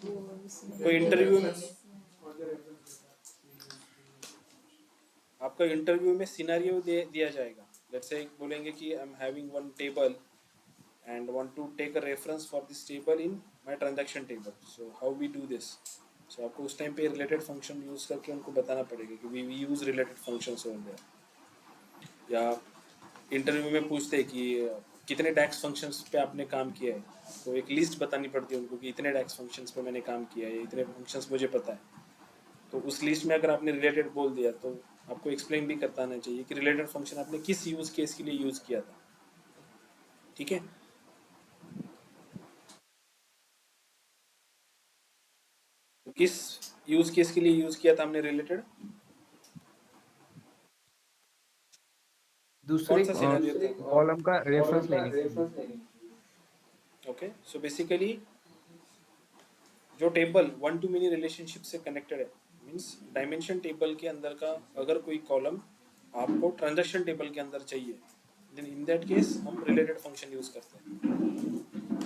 कोई इंटरव्यू में आपका इंटरव्यू में सिनेरियो दिया जाएगा। लेट्स से बोलेंगे कि I am having one table and want to take a reference for this table in my transaction table, so how we do this? So आपको उस टाइम पे रिलेटेड फंक्शन यूज करके उनको बताना पड़ेगा कि we use related functions over there. या interview में पूछते हैं कि कितने डैक्स फंक्शंस पे आपने काम किया है, तो एक लिस्ट बतानी पड़ती है उनको कि इतने डैक्स फंक्शंस पे मैंने काम किया है, इतने फंक्शंस मुझे पता है। तो उस लिस्ट में अगर आपने रिलेटेड बोल दिया तो आपको एक्सप्लेन भी करता आना चाहिए कि रिलेटेड फंक्शन आपने किस यूज केस के लिए यूज किया था। ठीक है, तो किस यूज केस के लिए यूज किया था हमने रिलेटेड, कौन दूसरे सा सिनेरियो था? कॉलम का रेफरेंस लेने के लिए। ओके, सो बेसिकली जो table one to many relationship से कनेक्टेड है, मींस डायमेंशन टेबल के अंदर का अगर कोई कॉलम आपको ट्रांजैक्शन टेबल के अंदर चाहिए, देन इन दैट केस हम रिलेटेड फंक्शन यूज करते हैं।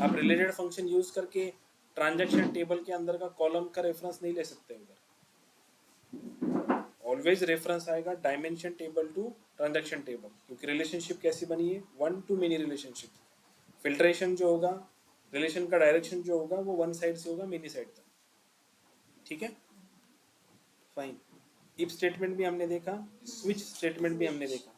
आप रिलेटेड फंक्शन यूज करके ट्रांजैक्शन टेबल के अंदर का कॉलम का रेफरेंस नहीं ले सकते उधर। ऑलवेज रेफरेंस आएगा dimension table to transaction table, क्योंकि रिलेशनशिप कैसी बनी है, one to many relationship. Filtration जो होगा, रिलेशन का डायरेक्शन जो होगा वो वन साइड से होगा मेनी साइड तक। ठीक है, फाइन। इफ स्टेटमेंट भी हमने देखा, स्विच स्टेटमेंट भी हमने देखा।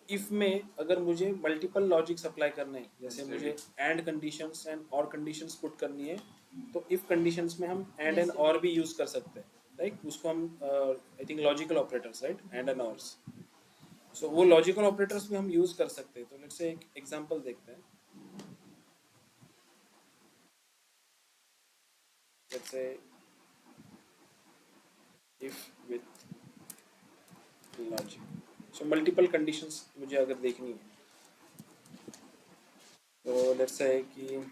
इफ में अगर मुझे मल्टीपल लॉजिक्स अप्लाई करने हैं, जैसे मुझे एंड कंडीशंस एंड और कंडीशंस पुट करनी है, तो इफ कंडीशंस में हम एंड एंड और भी यूज कर सकते हैं, राइट? उसको हम I think logical operators, right, and and ors. So वो लॉजिकल ऑपरेटर्स भी हम यूज कर सकते हैं। तो लेट्स से एक एग्जांपल देखते हैं। Let's say if with logic, so multiple conditions मुझे अगर देखनी है, तो लेट्स से कि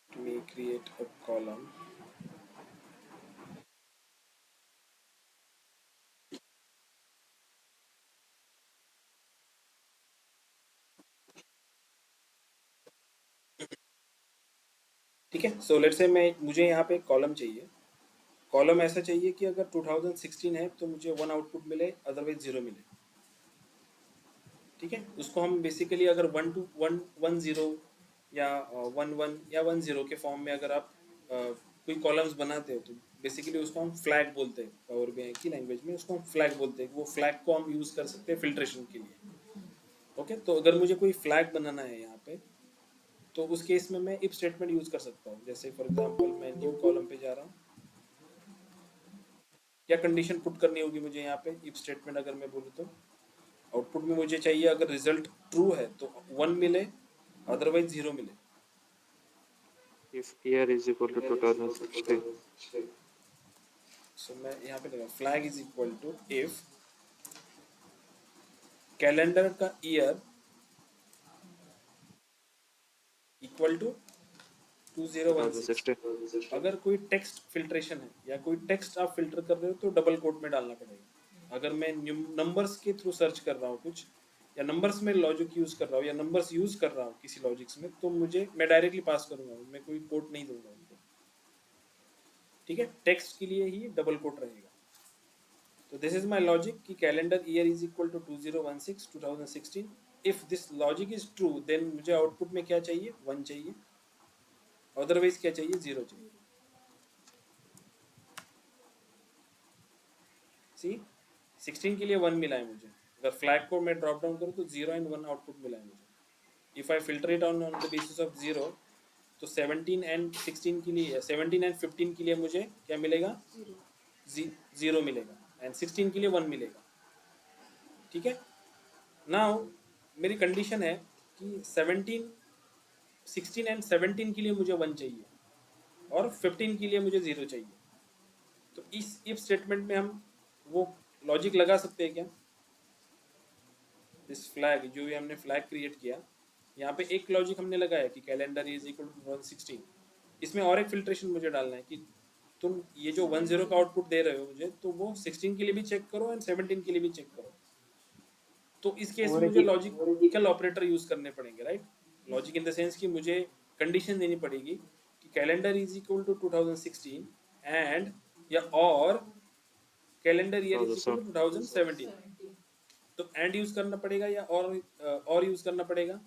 me create a column ठीक है। सो लेट्स से मैं मुझे यहाँ पे कॉलम चाहिए। कॉलम ऐसा चाहिए कि अगर 2016 है तो मुझे वन आउटपुट मिले, अदरवाइज जीरो मिले। ठीक है, उसको हम बेसिकली अगर one two one one zero या वन वन या वन जीरो के फॉर्म में अगर आप कोई कॉलम्स बनाते हो तो बेसिकली उसको हम फ्लैग बोलते हैं। पावर बीआई की लैंग्वेज में उसको हम फ्लैग बोलते हैं। वो फ्लैग को हम यूज कर सकते हैं फिल्ट्रेशन के लिए। ओके, तो अगर मुझे कोई फ्लैग बनाना है यहाँ पे, तो उस केस में मैं इफ स्टेटमेंट यूज कर सकता हूँ। जैसे फॉर एग्जांपल मैं न्यू कॉलम पे जा रहा हूँ, क्या कंडीशन पुट करनी होगी मुझे यहाँ पे इफ स्टेटमेंट अगर मैं बोलूँ तो? आउटपुट में मुझे चाहिए अगर रिजल्ट ट्रू है तो वन मिले, अदरवाइज जीरो मिले। If year is equal to 2016, so मैं यहाँ पे देखा flag is equal to if calendar का ईयर इक्वल टू 2016। 2016. अगर कोई टेक्स्ट फिल्ट्रेशन है या कोई टेक्स्ट आप फिल्टर कर रहे हो तो डबल कोट में डालना पड़ेगा। अगर मैं नंबर्स के थ्रू सर्च कर रहा हूँ कुछ, या नंबर्स में लॉजिक यूज कर रहा हूँ या नंबर्स यूज कर रहा हूँ किसी लॉजिक्स में, तो मुझे मैं डायरेक्टली पास करूंगा, मैं कोई कोट नहीं दूंगा उनको। ठीक है, टेक्स्ट के लिए ही डबल कोट रहेगा। तो दिस इज माय लॉजिक कि calendar year is equal to 2016 2016। If this logic is true then मुझे आउटपुट में क्या चाहिए, वन चाहिए, अदरवाइज क्या चाहिए, जीरो चाहिए। सी 16 के लिए वन मिला है मुझे। अगर फ्लैग को मैं ड्रॉप डाउन करूँ तो जीरो एंड वन आउटपुट मिला है मुझे। If I filter it on the basis of zero, तो 17 एंड 16 के लिए, 17 एंड 15 के लिए मुझे क्या मिलेगा, जीरो मिलेगा, एंड 16 के लिए वन मिलेगा। ठीक है, नाउ मेरी कंडीशन है कि 17 16 एंड 17 के लिए मुझे वन चाहिए और 15 के लिए मुझे जीरो चाहिए। तो इस इफ स्टेटमेंट में हम वो लॉजिक लगा सकते हैं क्या? दिस फ्लैग जो भी हमने फ्लैग क्रिएट किया, यहाँ पे एक लॉजिक हमने लगाया कि कैलेंडर इज इक्वल टू 2016। इसमें और एक फिल्ट्रेशन मुझे डालना है कि तुम ये जो 10 का आउटपुट दे रहे हो मुझे, तो वो 16 के लिए भी चेक करो एंड 17 के लिए भी चेक करो। तो इस केस में और मुझे एक लॉजिकल ऑपरेटर यूज करने पड़ेंगे, right? Logic in the sense कि मुझे कंडीशन देनी पड़ेगी कि calendar is equal to 2016 and या और calendar year is equal to 2017। तो एंड यूज करना पड़ेगा या और यूज करना पड़ेगा?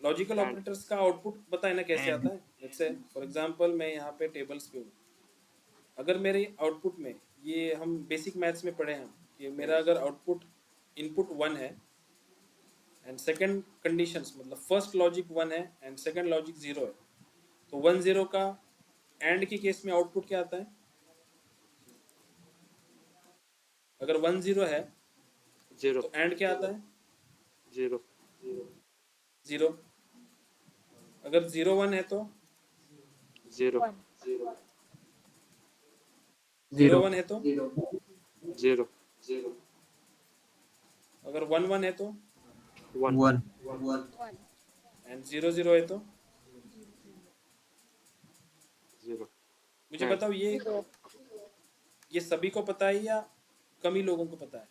लॉजिकल and ऑपरेटर्स का आउटपुट बताए ना कैसे And आता है। लेट्स से फॉर एग्जांपल मैं यहाँ पे टेबल्स पे हूँ, अगर मेरे आउटपुट में, ये हम बेसिक मैथ्स में पढ़े हैं कि मेरा अगर आउटपुट इनपुट 1 है एंड सेकंड कंडीशंस, मतलब फर्स्ट लॉजिक 1 है एंड सेकंड लॉजिक 0 है, तो 1 0 का एंड के केस में आउटपुट क्या आता है? अगर 1 0 है 0 तो एंड क्या आता है? 0 0। अगर 0 1 है तो 0 0 zero, 1 है तो 0 अगर 1 1 है तो 1 one, एंड 0 0 है तो 0 मुझे and बताओ, ये सभी को पता है या कम ही लोगों को पता है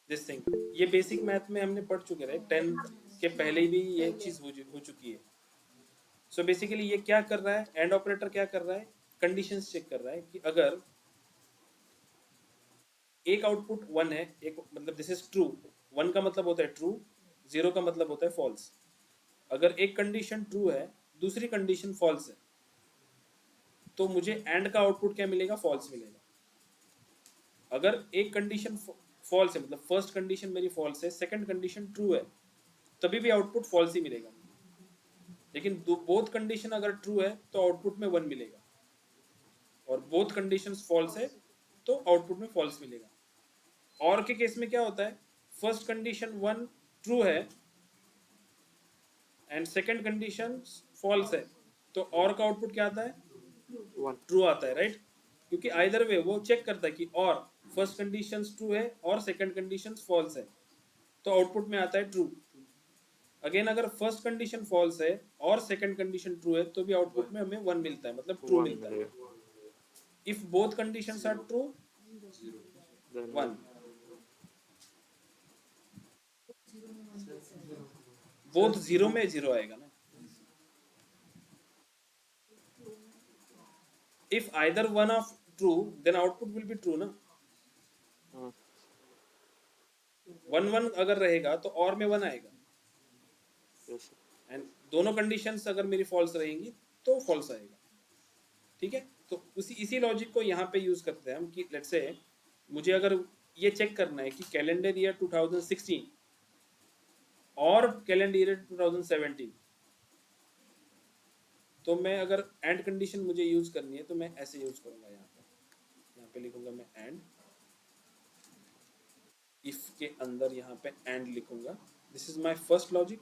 दिस थिंग? ये बेसिक मैथ में हमने पढ़ चुके हैं, 10th के पहले भी ये चीज हो चुकी है। सो बेसिकली ये क्या कर रहा है, एंड ऑपरेटर क्या कर रहा है? कंडीशंस चेक कर रहा है कि अगर एक आउटपुट 1 है, एक मतलब दिस इज ट्रू, 1 का मतलब होता है ट्रू, 0 का मतलब होता है फॉल्स। अगर एक कंडीशन ट्रू है, दूसरी कंडीशन फॉल्स है, तो मुझे एंड का आउटपुट क्या मिलेगा? फॉल्स मिलेगा। अगर एक कंडीशन फॉल्स है, मतलब फर्स्ट कंडीशन मेरी फॉल्स है, सेकंड कंडीशन ट्रू है, तभी भी आउटपुट फॉल्स ही मिलेगा। लेकिन बोथ कंडीशन अगर ट्रू है तो आउटपुट में 1 मिलेगा, और बोथ कंडीशंस फॉल्स है तो आउटपुट में फॉल्स मिलेगा। और के केस में क्या होता है? फर्स्ट कंडीशन 1 ट्रू है एंड सेकंड कंडीशन फॉल्स है, तो और का आउटपुट क्या आता है? 1 ट्रू आता है, राइट? क्योंकि आइदर वे वो चेक करता है कि और फर्स्ट कंडीशन ट्रू है और सेकंड कंडीशन फॉल्स है, तो आउटपुट में आता है ट्रू। अगेन अगर फर्स्ट कंडीशन फॉल्स है और सेकंड कंडीशन ट्रू है, तो भी आउटपुट में हमें 1 मिलता है, मतलब ट्रू 1 मिलता है। मिलेगा if both conditions are true, then 1। बोथ 0 में 0 आएगा ना। If either one of true, then output will be true ना। 1 1 अगर रहेगा तो और में 1 आएगा, yes एंड दोनों कंडीशंस अगर मेरी फॉल्स रहेंगी तो फॉल्स आएगा। ठीक है, तो इसी लॉजिक को यहाँ पे यूज करते हैं हम कि लेट्स से मुझे अगर ये चेक करना है कि कैलेंडर ईयर 2016 और कैलेंडर ईयर 2017, तो मैं अगर एंड कंडीशन मुझे यूज करनी है तो मैं ऐसे यूज करूंगा। यहाँ पे लिखूंगा मैं एंड, इफ के अंदर यहाँ पे एंड लिखूंगा। This is my first logic.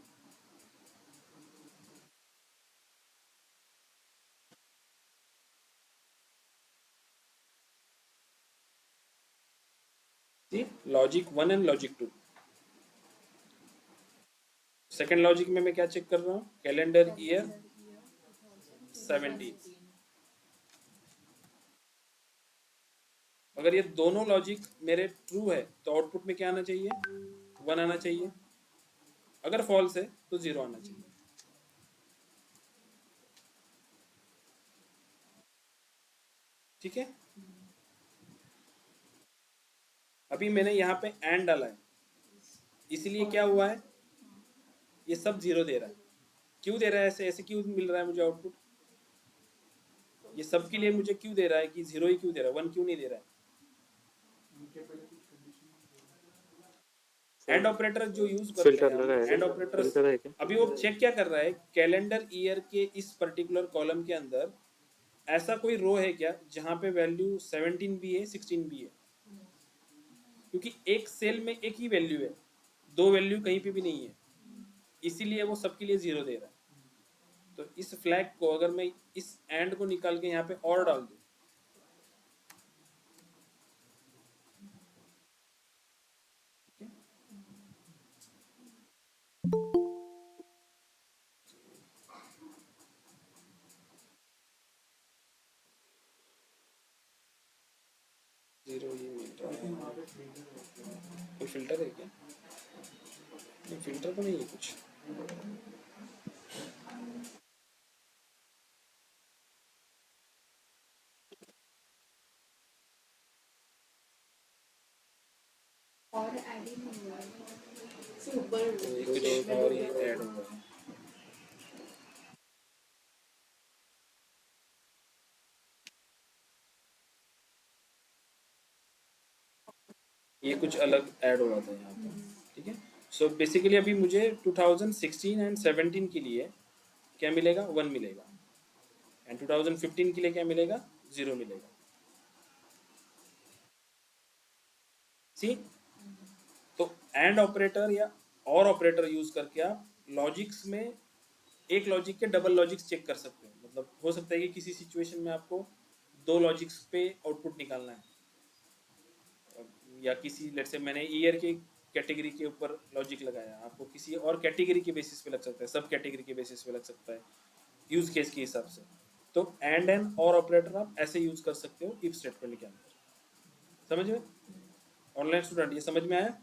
Logic 1 and logic 2। Second logic में मैं क्या चेक कर रहा हूँ? Calendar year 17। अगर ये दोनों लॉजिक मेरे ट्रू है तो आउटपुट में क्या आना चाहिए? 1 आना चाहिए। अगर फॉल्स है तो 0 आना चाहिए। ठीक है, अभी मैंने यहाँ पे एंड डाला है, इसलिए क्या हुआ है? ये सब 0 दे रहा है। क्यों दे रहा है? ऐसे ऐसे क्यों मिल रहा है मुझे आउटपुट? ये सब के लिए मुझे क्यों दे रहा है कि 0 ही क्यों दे रहा है, 1 क्यों नहीं दे रहा है? एंड ऑपरेटर जो यूज करते फिल्टर लगा हैं, है एंड क्या? ऑपरेटर फिल्टर है क्या? अभी वो चेक क्या कर रहा है? कैलेंडर ईयर के इस पर्टिकुलर कॉलम के अंदर ऐसा कोई रो है क्या जहां पे वैल्यू 17 भी है, 16 भी है? क्योंकि एक सेल में एक ही वैल्यू है, दो वैल्यू कहीं पे भी नहीं है, इसीलिए वो सबके लिए 0 दे रहा है। तो इस फ्लैग को अगर मैं इस एंड को निकाल के यहाँ पे और डाल दूं, 0 ही मिल रहा है। कोई फिल्टर है क्या? नहीं, फिल्टर तो नहीं है कुछ। और ऐड ही नहीं हुआ है सुपर ये कुछ और ही ऐड हुआ है। ये कुछ अलग ऐड हुआ था यहाँ पर, ठीक है। सो बेसिकली अभी मुझे 2016 एंड 17 के लिए क्या मिलेगा? 1 मिलेगा, एंड 2015 के लिए क्या मिलेगा? 0 मिलेगा। सी, तो एंड ऑपरेटर या और ऑपरेटर यूज करके आप लॉजिक्स में एक लॉजिक के डबल लॉजिक्स चेक कर सकते हो। मतलब हो सकता है कि किसी सिचुएशन में आपको 2 लॉजिक्स पे आउटपुट निकालना है, या किसी लेट से मैंने ईयर की कैटेगरी के ऊपर लॉजिक लगाया, आपको किसी और कैटेगरी के बेसिस पे लग सकता है, सब कैटेगरी के बेसिस पे लग सकता है, यूज केस के हिसाब से। तो एंड और ऑपरेटर आप ऐसे यूज कर सकते हो इफ स्टेटमेंट के अंदर। समझ में? ऑनलाइन स्टूडेंट ये समझ में आया?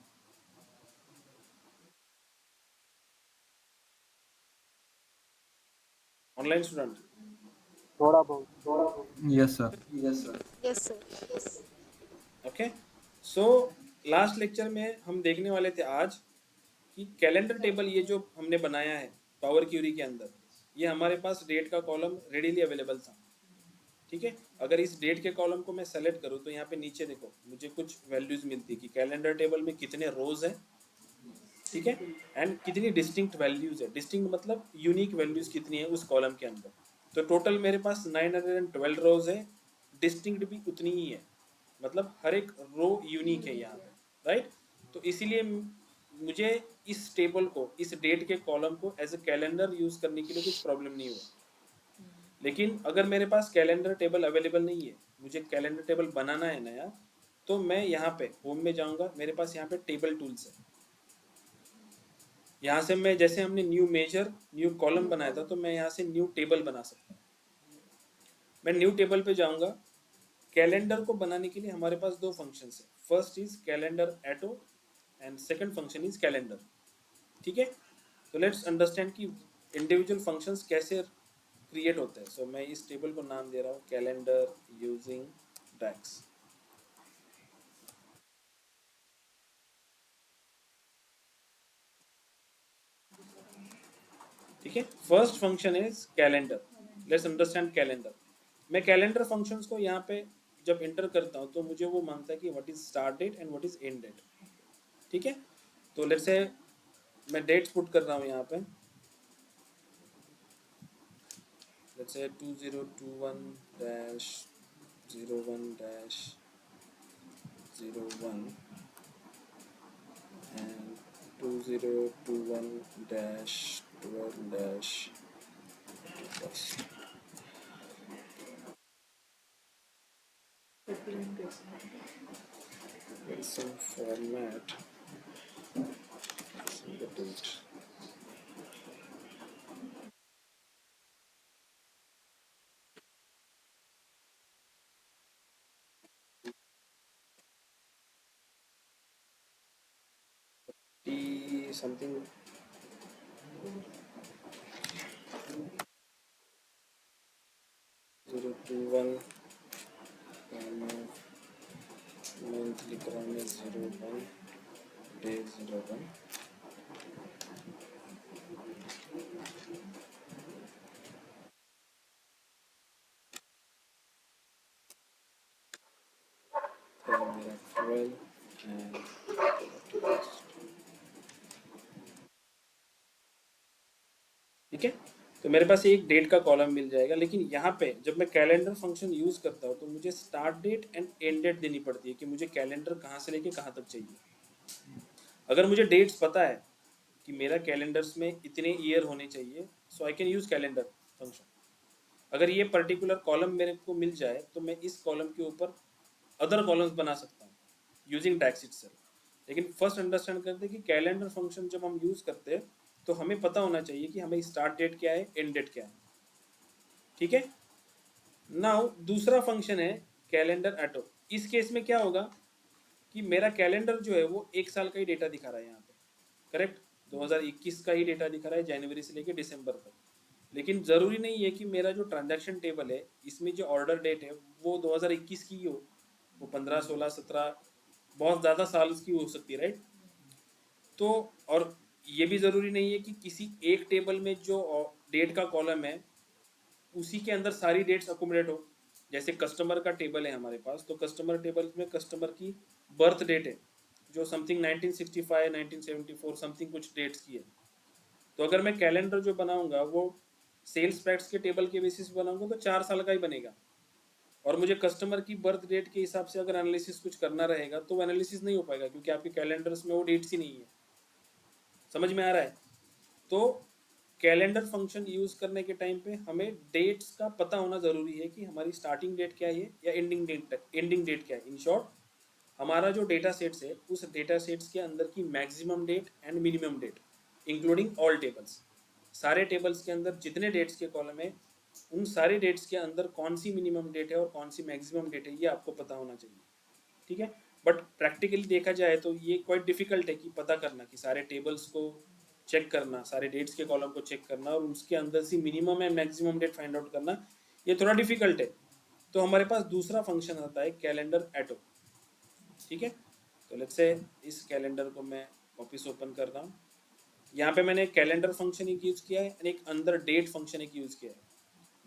ऑनलाइन स्टूडेंट थोड़ा बहुत। Yes, sir. Yes sir okay. So last lecture में हम देखने वाले थे आज कि कैलेंडर टेबल ये जो हमने बनाया है पावर क्यूरी के अंदर, ये हमारे पास डेट का कॉलम रेडीली अवेलेबल था, ठीक है। अगर इस डेट के कॉलम को मैं सेलेक्ट करूँ तो यहाँ पे नीचे देखो मुझे कुछ वैल्यूज मिलती है कि कैलेंडर टेबल में कितने रोज हैं, ठीक है, एंड कितनी डिस्टिंक्ट वैल्यूज है। डिस्टिंक्ट मतलब यूनिक वैल्यूज कितनी है उस कॉलम के अंदर। तो टोटल मेरे पास 912 रोज है, डिस्टिंक्ट भी उतनी ही है, मतलब हर एक रो यूनिक है यहाँ पे, राइट। तो इसीलिए मुझे इस टेबल को, इस डेट के कॉलम को एज ए कैलेंडर यूज करने के लिए कुछ प्रॉब्लम नहीं हुआ। लेकिन अगर मेरे पास कैलेंडर टेबल अवेलेबल नहीं है, मुझे कैलेंडर टेबल बनाना है नया, तो मैं यहाँ पे होम में जाऊँगा, मेरे पास यहाँ पे टेबल टूल्स है। यहाँ से मैं, जैसे हमने न्यू मेजर न्यू कॉलम बनाया था, तो मैं यहाँ से न्यू टेबल बना सकता हूँ। मैं न्यू टेबल पे जाऊँगा। कैलेंडर को बनाने के लिए हमारे पास 2 फंक्शंस है, first is calendar auto and second function is calendar, ठीक है। तो लेट्स अंडरस्टैंड कि इंडिविजुअल फंक्शंस कैसे क्रिएट होते हैं। सो मैं इस टेबल को नाम दे रहा हूँ कैलेंडर यूजिंग डैक्स, ठीक है। First function is calendar. Let's understand calendar. मैं कैलेंडर फंक्शंस को यहाँ पे जब इंटर करता हूँ तो मुझे वो मांगता है कि what is start date and what is end date, ठीक है। तो लेट्स से मैं डेट्स पुट कर रहा हूँ यहाँ पे, let's say 2021-01-01 and 2021-12-. In some format, the date. T something 021 month लिख रहा हूँ मैं 01 day 01 फिर मेरा 12 and ठीक है। तो मेरे पास एक डेट का कॉलम मिल जाएगा, लेकिन यहाँ पे जब मैं कैलेंडर फंक्शन यूज करता हूँ तो मुझे start date and end date देनी पड़ती है कि मुझे कैलेंडर कहाँ से लेके कहाँ तक चाहिए। अगर मुझे डेट्स पता है कि मेरा कैलेंडर्स में इतने ईयर होने चाहिए, so I can use calendar function. अगर ये पर्टिकुलर कॉलम मेरे को मिल जाए तो मैं इस कॉलम के ऊपर अदर कॉलम्स बना सकता हूँ यूजिंग डैक्स इटसेल्फ। लेकिन फर्स्ट अंडरस्टैंड करते हैं कि कैलेंडर फंक्शन जब हम यूज करते हैं तो हमें पता होना चाहिए कि हमें स्टार्ट डेट क्या है, एंड डेट क्या है, ठीक है। नाउ दूसरा फंक्शन है कैलेंडर एटो। इस केस में क्या होगा कि मेरा कैलेंडर जो है वो एक साल का ही डेटा दिखा रहा है यहाँ पे, करेक्ट, 2021 का ही डेटा दिखा रहा है, जनवरी से लेके दिसंबर तक। लेकिन ज़रूरी नहीं है कि मेरा जो ट्रांजैक्शन टेबल है इसमें जो ऑर्डर डेट है वो 2021 की ही हो, वो 15, 16, 17 बहुत ज़्यादा साल की हो सकती है, राइट। तो और ये भी ज़रूरी नहीं है कि किसी एक टेबल में जो डेट का कॉलम है उसी के अंदर सारी डेट्स अकोमोडेट हो। जैसे कस्टमर का टेबल है हमारे पास, तो कस्टमर टेबल में कस्टमर की बर्थ डेट है जो समथिंग 1965, 1974 समथिंग कुछ डेट्स की है। तो अगर मैं कैलेंडर जो बनाऊंगा वो सेल्स प्रैक्टिस के टेबल के बेसिस पे बनाऊंगा तो 4 साल का ही बनेगा। और मुझे कस्टमर की बर्थ डेट के हिसाब से अगर एनालिसिस कुछ करना रहेगा तो वो एनालिसिस नहीं हो पाएगा, क्योंकि आपके कैलेंडर्स में वो डेट्स ही नहीं है। समझ में आ रहा है। तो कैलेंडर फंक्शन यूज करने के टाइम पे हमें डेट्स का पता होना जरूरी है कि हमारी स्टार्टिंग डेट क्या है या एंडिंग डेट क्या है। इन शॉर्ट, हमारा जो डेटा सेट्स है उस डेटा सेट्स के अंदर की maximum date and minimum date including all tables, सारे टेबल्स के अंदर जितने डेट्स के कॉलम है उन सारे डेट्स के अंदर कौन सी मिनिमम डेट है और कौन सी मैक्सिमम डेट है ये आपको पता होना चाहिए, ठीक है। बट प्रैक्टिकली देखा जाए तो ये क्वाइट डिफिकल्ट है कि पता करना कि सारे टेबल्स को चेक करना, सारे डेट्स के कॉलम को चेक करना और उसके अंदर से minimum and maximum date find out करना, ये थोड़ा डिफिकल्ट है। तो हमारे पास दूसरा फंक्शन आता है कैलेंडर एटो, ठीक है। तो लेट्स से इस कैलेंडर को मैं वापस ओपन कर रहा हूँ। यहाँ पे मैंने कैलेंडर फंक्शन एक यूज किया है और एक अंदर डेट फंक्शन एक यूज किया है।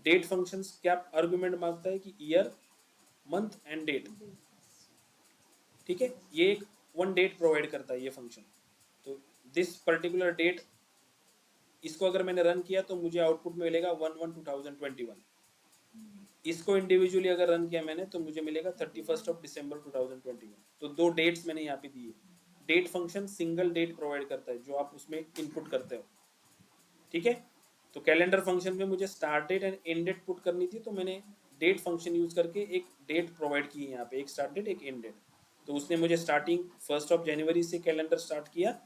डेट फंक्शन क्या आर्गुमेंट मांगता है कि ईयर, मंथ एंड डेट, ठीक है। ये एक वन डेट प्रोवाइड करता है ये फंक्शन। तो दिस पर्टिकुलर डेट, इसको अगर मैंने रन किया तो मुझे आउटपुट में मिलेगा 1/1/2021। इसको इंडिविजुअली अगर रन किया मैंने तो मुझे मिलेगा 31 दिसंबर 2021। तो दो डेट्स मैंने यहाँ पे दी है। Date function single date provide करता है जो आप उसमें इनपुट करते हो, ठीक है। तो कैलेंडर फंक्शन में मुझे start date and end date put करनी थी, तो मैंने डेट फंक्शन यूज करके एक डेट प्रोवाइड की है यहाँ पे, एक स्टार्ट डेट एक एंड डेट। तो उसने मुझे स्टार्टिंग 1 जनवरी से कैलेंडर स्टार्ट किया,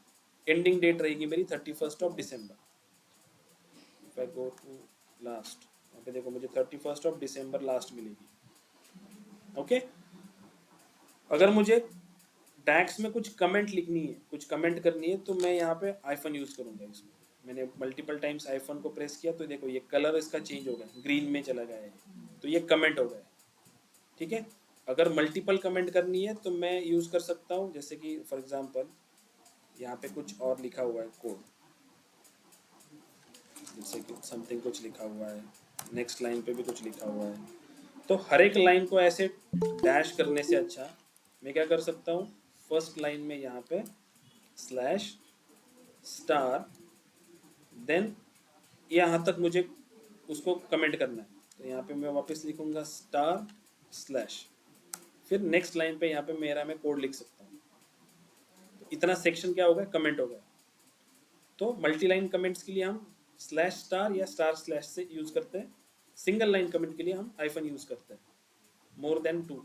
एंडिंग डेट रहेगी मेरी 31 दिसंबर। If I go to last, यहाँ पे देखो मुझे 31 दिसंबर लास्ट मिलेगी, ओके। अगर मुझे डैक्स में कुछ कमेंट लिखनी है, कुछ कमेंट करनी है, तो मैं यहाँ पे आईफोन यूज करूंगा। इसमें मैंने मल्टीपल टाइम्स आईफोन को प्रेस किया तो देखो ये कलर इसका चेंज हो गया, ग्रीन में चला गया है, तो ये कमेंट हो गया, ठीक है। अगर मल्टीपल कमेंट करनी है तो मैं यूज कर सकता हूँ, जैसे कि फॉर एग्जांपल यहाँ पे कुछ और लिखा हुआ है कोड, जैसे कि समथिंग कुछ लिखा हुआ है, नेक्स्ट लाइन पे भी कुछ लिखा हुआ है। तो हर एक लाइन को ऐसे डैश करने से अच्छा मैं क्या कर सकता हूँ, फर्स्ट लाइन में यहाँ पे स्लैश स्टार, देन यहाँ तक मुझे उसको कमेंट करना है, तो यहाँ पे मैं वापस लिखूंगा स्टार स्लैश, फिर नेक्स्ट लाइन पे यहाँ पे मेरा मैं कोड लिख सकता हूँ। तो इतना सेक्शन क्या हो गया, कमेंट हो गया। तो मल्टी लाइन कमेंट्स के लिए हम स्लैश स्टार या स्टार स्लैश से यूज करते हैं, सिंगल लाइन कमेंट के लिए हम आईफन यूज करते हैं, मोर देन 2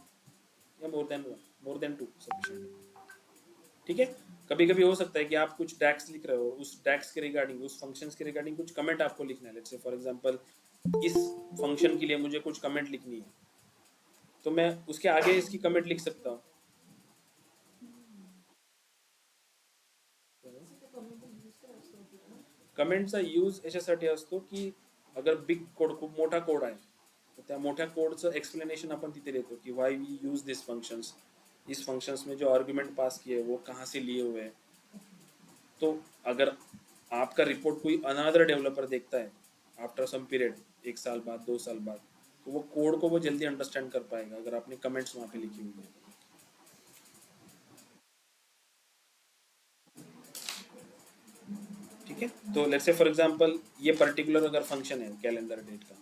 या more than 1, more than 2 sufficient, ठीक है। कभी कभी हो सकता है कि आप कुछ डैक्स लिख रहे हो, उस डैक्स के रिगार्डिंग, उस फंक्शंस के रिगार्डिंग कुछ कमेंट आपको लिखना है। लेट्स से फॉर एग्जांपल इस फंक्शन के लिए मुझे कुछ कमेंट लिखनी है, तो मैं उसके आगे इसकी कमेंट लिख सकता हूँ। कमेंटचा यूज याच्यासाठी असतो की अगर बिग कोड, खूप मोठा कोड आहे तर त्या मोठ्या कोडचं एक्सप्लेनेशन अपन तिथे देतो कि why we use this functions, इस फंक्शंस में जो आर्ग्यूमेंट पास किए वो कहाँ से लिए हुए हैं। तो अगर आपका रिपोर्ट कोई अनदर डेवलपर देखता है आफ्टर सम पीरियड, 1 साल बाद 2 साल बाद, तो वो कोड को वो जल्दी अंडरस्टैंड कर पाएगा अगर आपने कमेंट्स वहाँ पे लिखी हुई है, ठीक है। तो लेट्स से फॉर एग्जांपल ये पर्टिकुलर अगर फंक्शन है कैलेंडर डेट का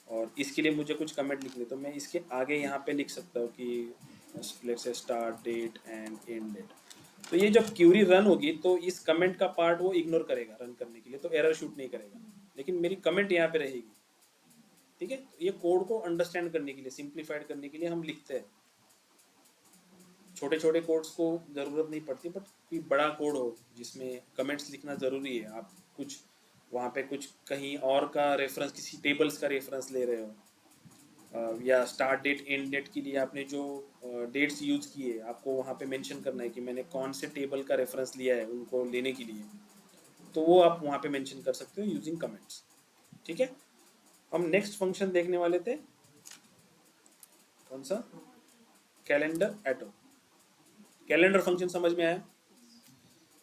और इसके लिए मुझे कुछ कमेंट लिखने, तो मैं इसके आगे यहाँ पे लिख सकता हूँ कि let's say start date and end date. तो ये जब क्यूरी रन होगी तो इस कमेंट का पार्ट वो इग्नोर करेगा रन करने के लिए, तो एरर शूट नहीं करेगा, लेकिन मेरी कमेंट यहाँ पे रहेगी, ठीक है। तो ये कोड को अंडरस्टैंड करने के लिए, सिंप्लीफाइड करने के लिए हम लिखते हैं। छोटे छोटे कोड्स को ज़रूरत नहीं पड़ती, बट कोई बड़ा कोड हो जिसमें कमेंट्स लिखना ज़रूरी है, आप कुछ वहाँ पे कुछ कहीं और का रेफरेंस, किसी टेबल्स का रेफरेंस ले रहे हो, या स्टार्ट डेट एंड डेट के लिए आपने जो डेट्स यूज किए आपको वहाँ पे मेंशन करना है कि मैंने कौन से टेबल का रेफरेंस लिया है उनको लेने के लिए, तो वो आप वहाँ पे मेंशन कर सकते हो यूजिंग कमेंट्स। ठीक है, हम नेक्स्ट फंक्शन देखने वाले थे, कौन सा, कैलेंडर एटो। कैलेंडर फंक्शन समझ में आया?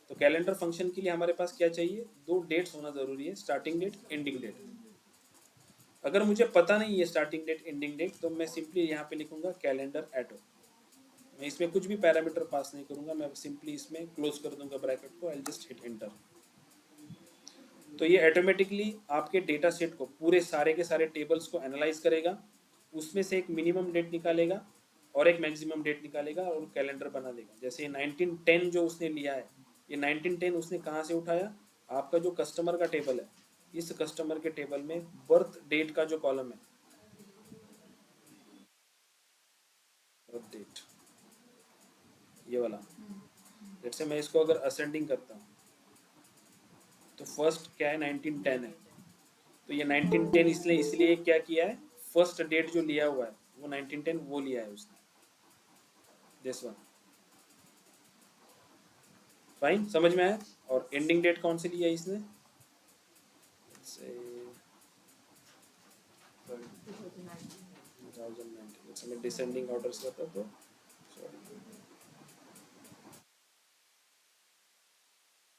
तो कैलेंडर फंक्शन के लिए हमारे पास क्या चाहिए, दो डेट्स होना जरूरी है, स्टार्टिंग डेट एंडिंग डेट। अगर मुझे पता नहीं है स्टार्टिंग डेट एंडिंग डेट तो मैं सिंपली यहाँ पे लिखूंगा कैलेंडर एटो। मैं इसमें कुछ भी पैरामीटर पास नहीं करूंगा, मैं सिंपली इसमें क्लोज कर दूंगा ब्रैकेट को, आई जस्ट हिट एंटर। तो ये ऑटोमेटिकली आपके डेटा सेट को, पूरे सारे के सारे टेबल्स को एनालाइज करेगा, उसमें से एक मिनिमम डेट निकालेगा और एक मैक्सिमम डेट निकालेगा और कैलेंडर बना देगा। जैसे ये 1910 जो उसने लिया है, ये 1910 उसने कहाँ से उठाया, आपका जो कस्टमर का टेबल है, इस कस्टमर के टेबल में बर्थ डेट का जो कॉलम है, बर्थ डेट ये वाला, जैसे मैं इसको अगर असेंडिंग करता हूँ तो फर्स्ट क्या है, 1910 है, तो ये 1910 इसलिए क्या किया है, फर्स्ट डेट जो लिया हुआ है वो 1910 वो लिया है उसने, दिस वन। फाइन, समझ में आया? और एंडिंग डेट कौन सी लिया है इसने, से 2019, जैसे मैं डिसेंडिंग ऑर्डर से करता तो सॉरी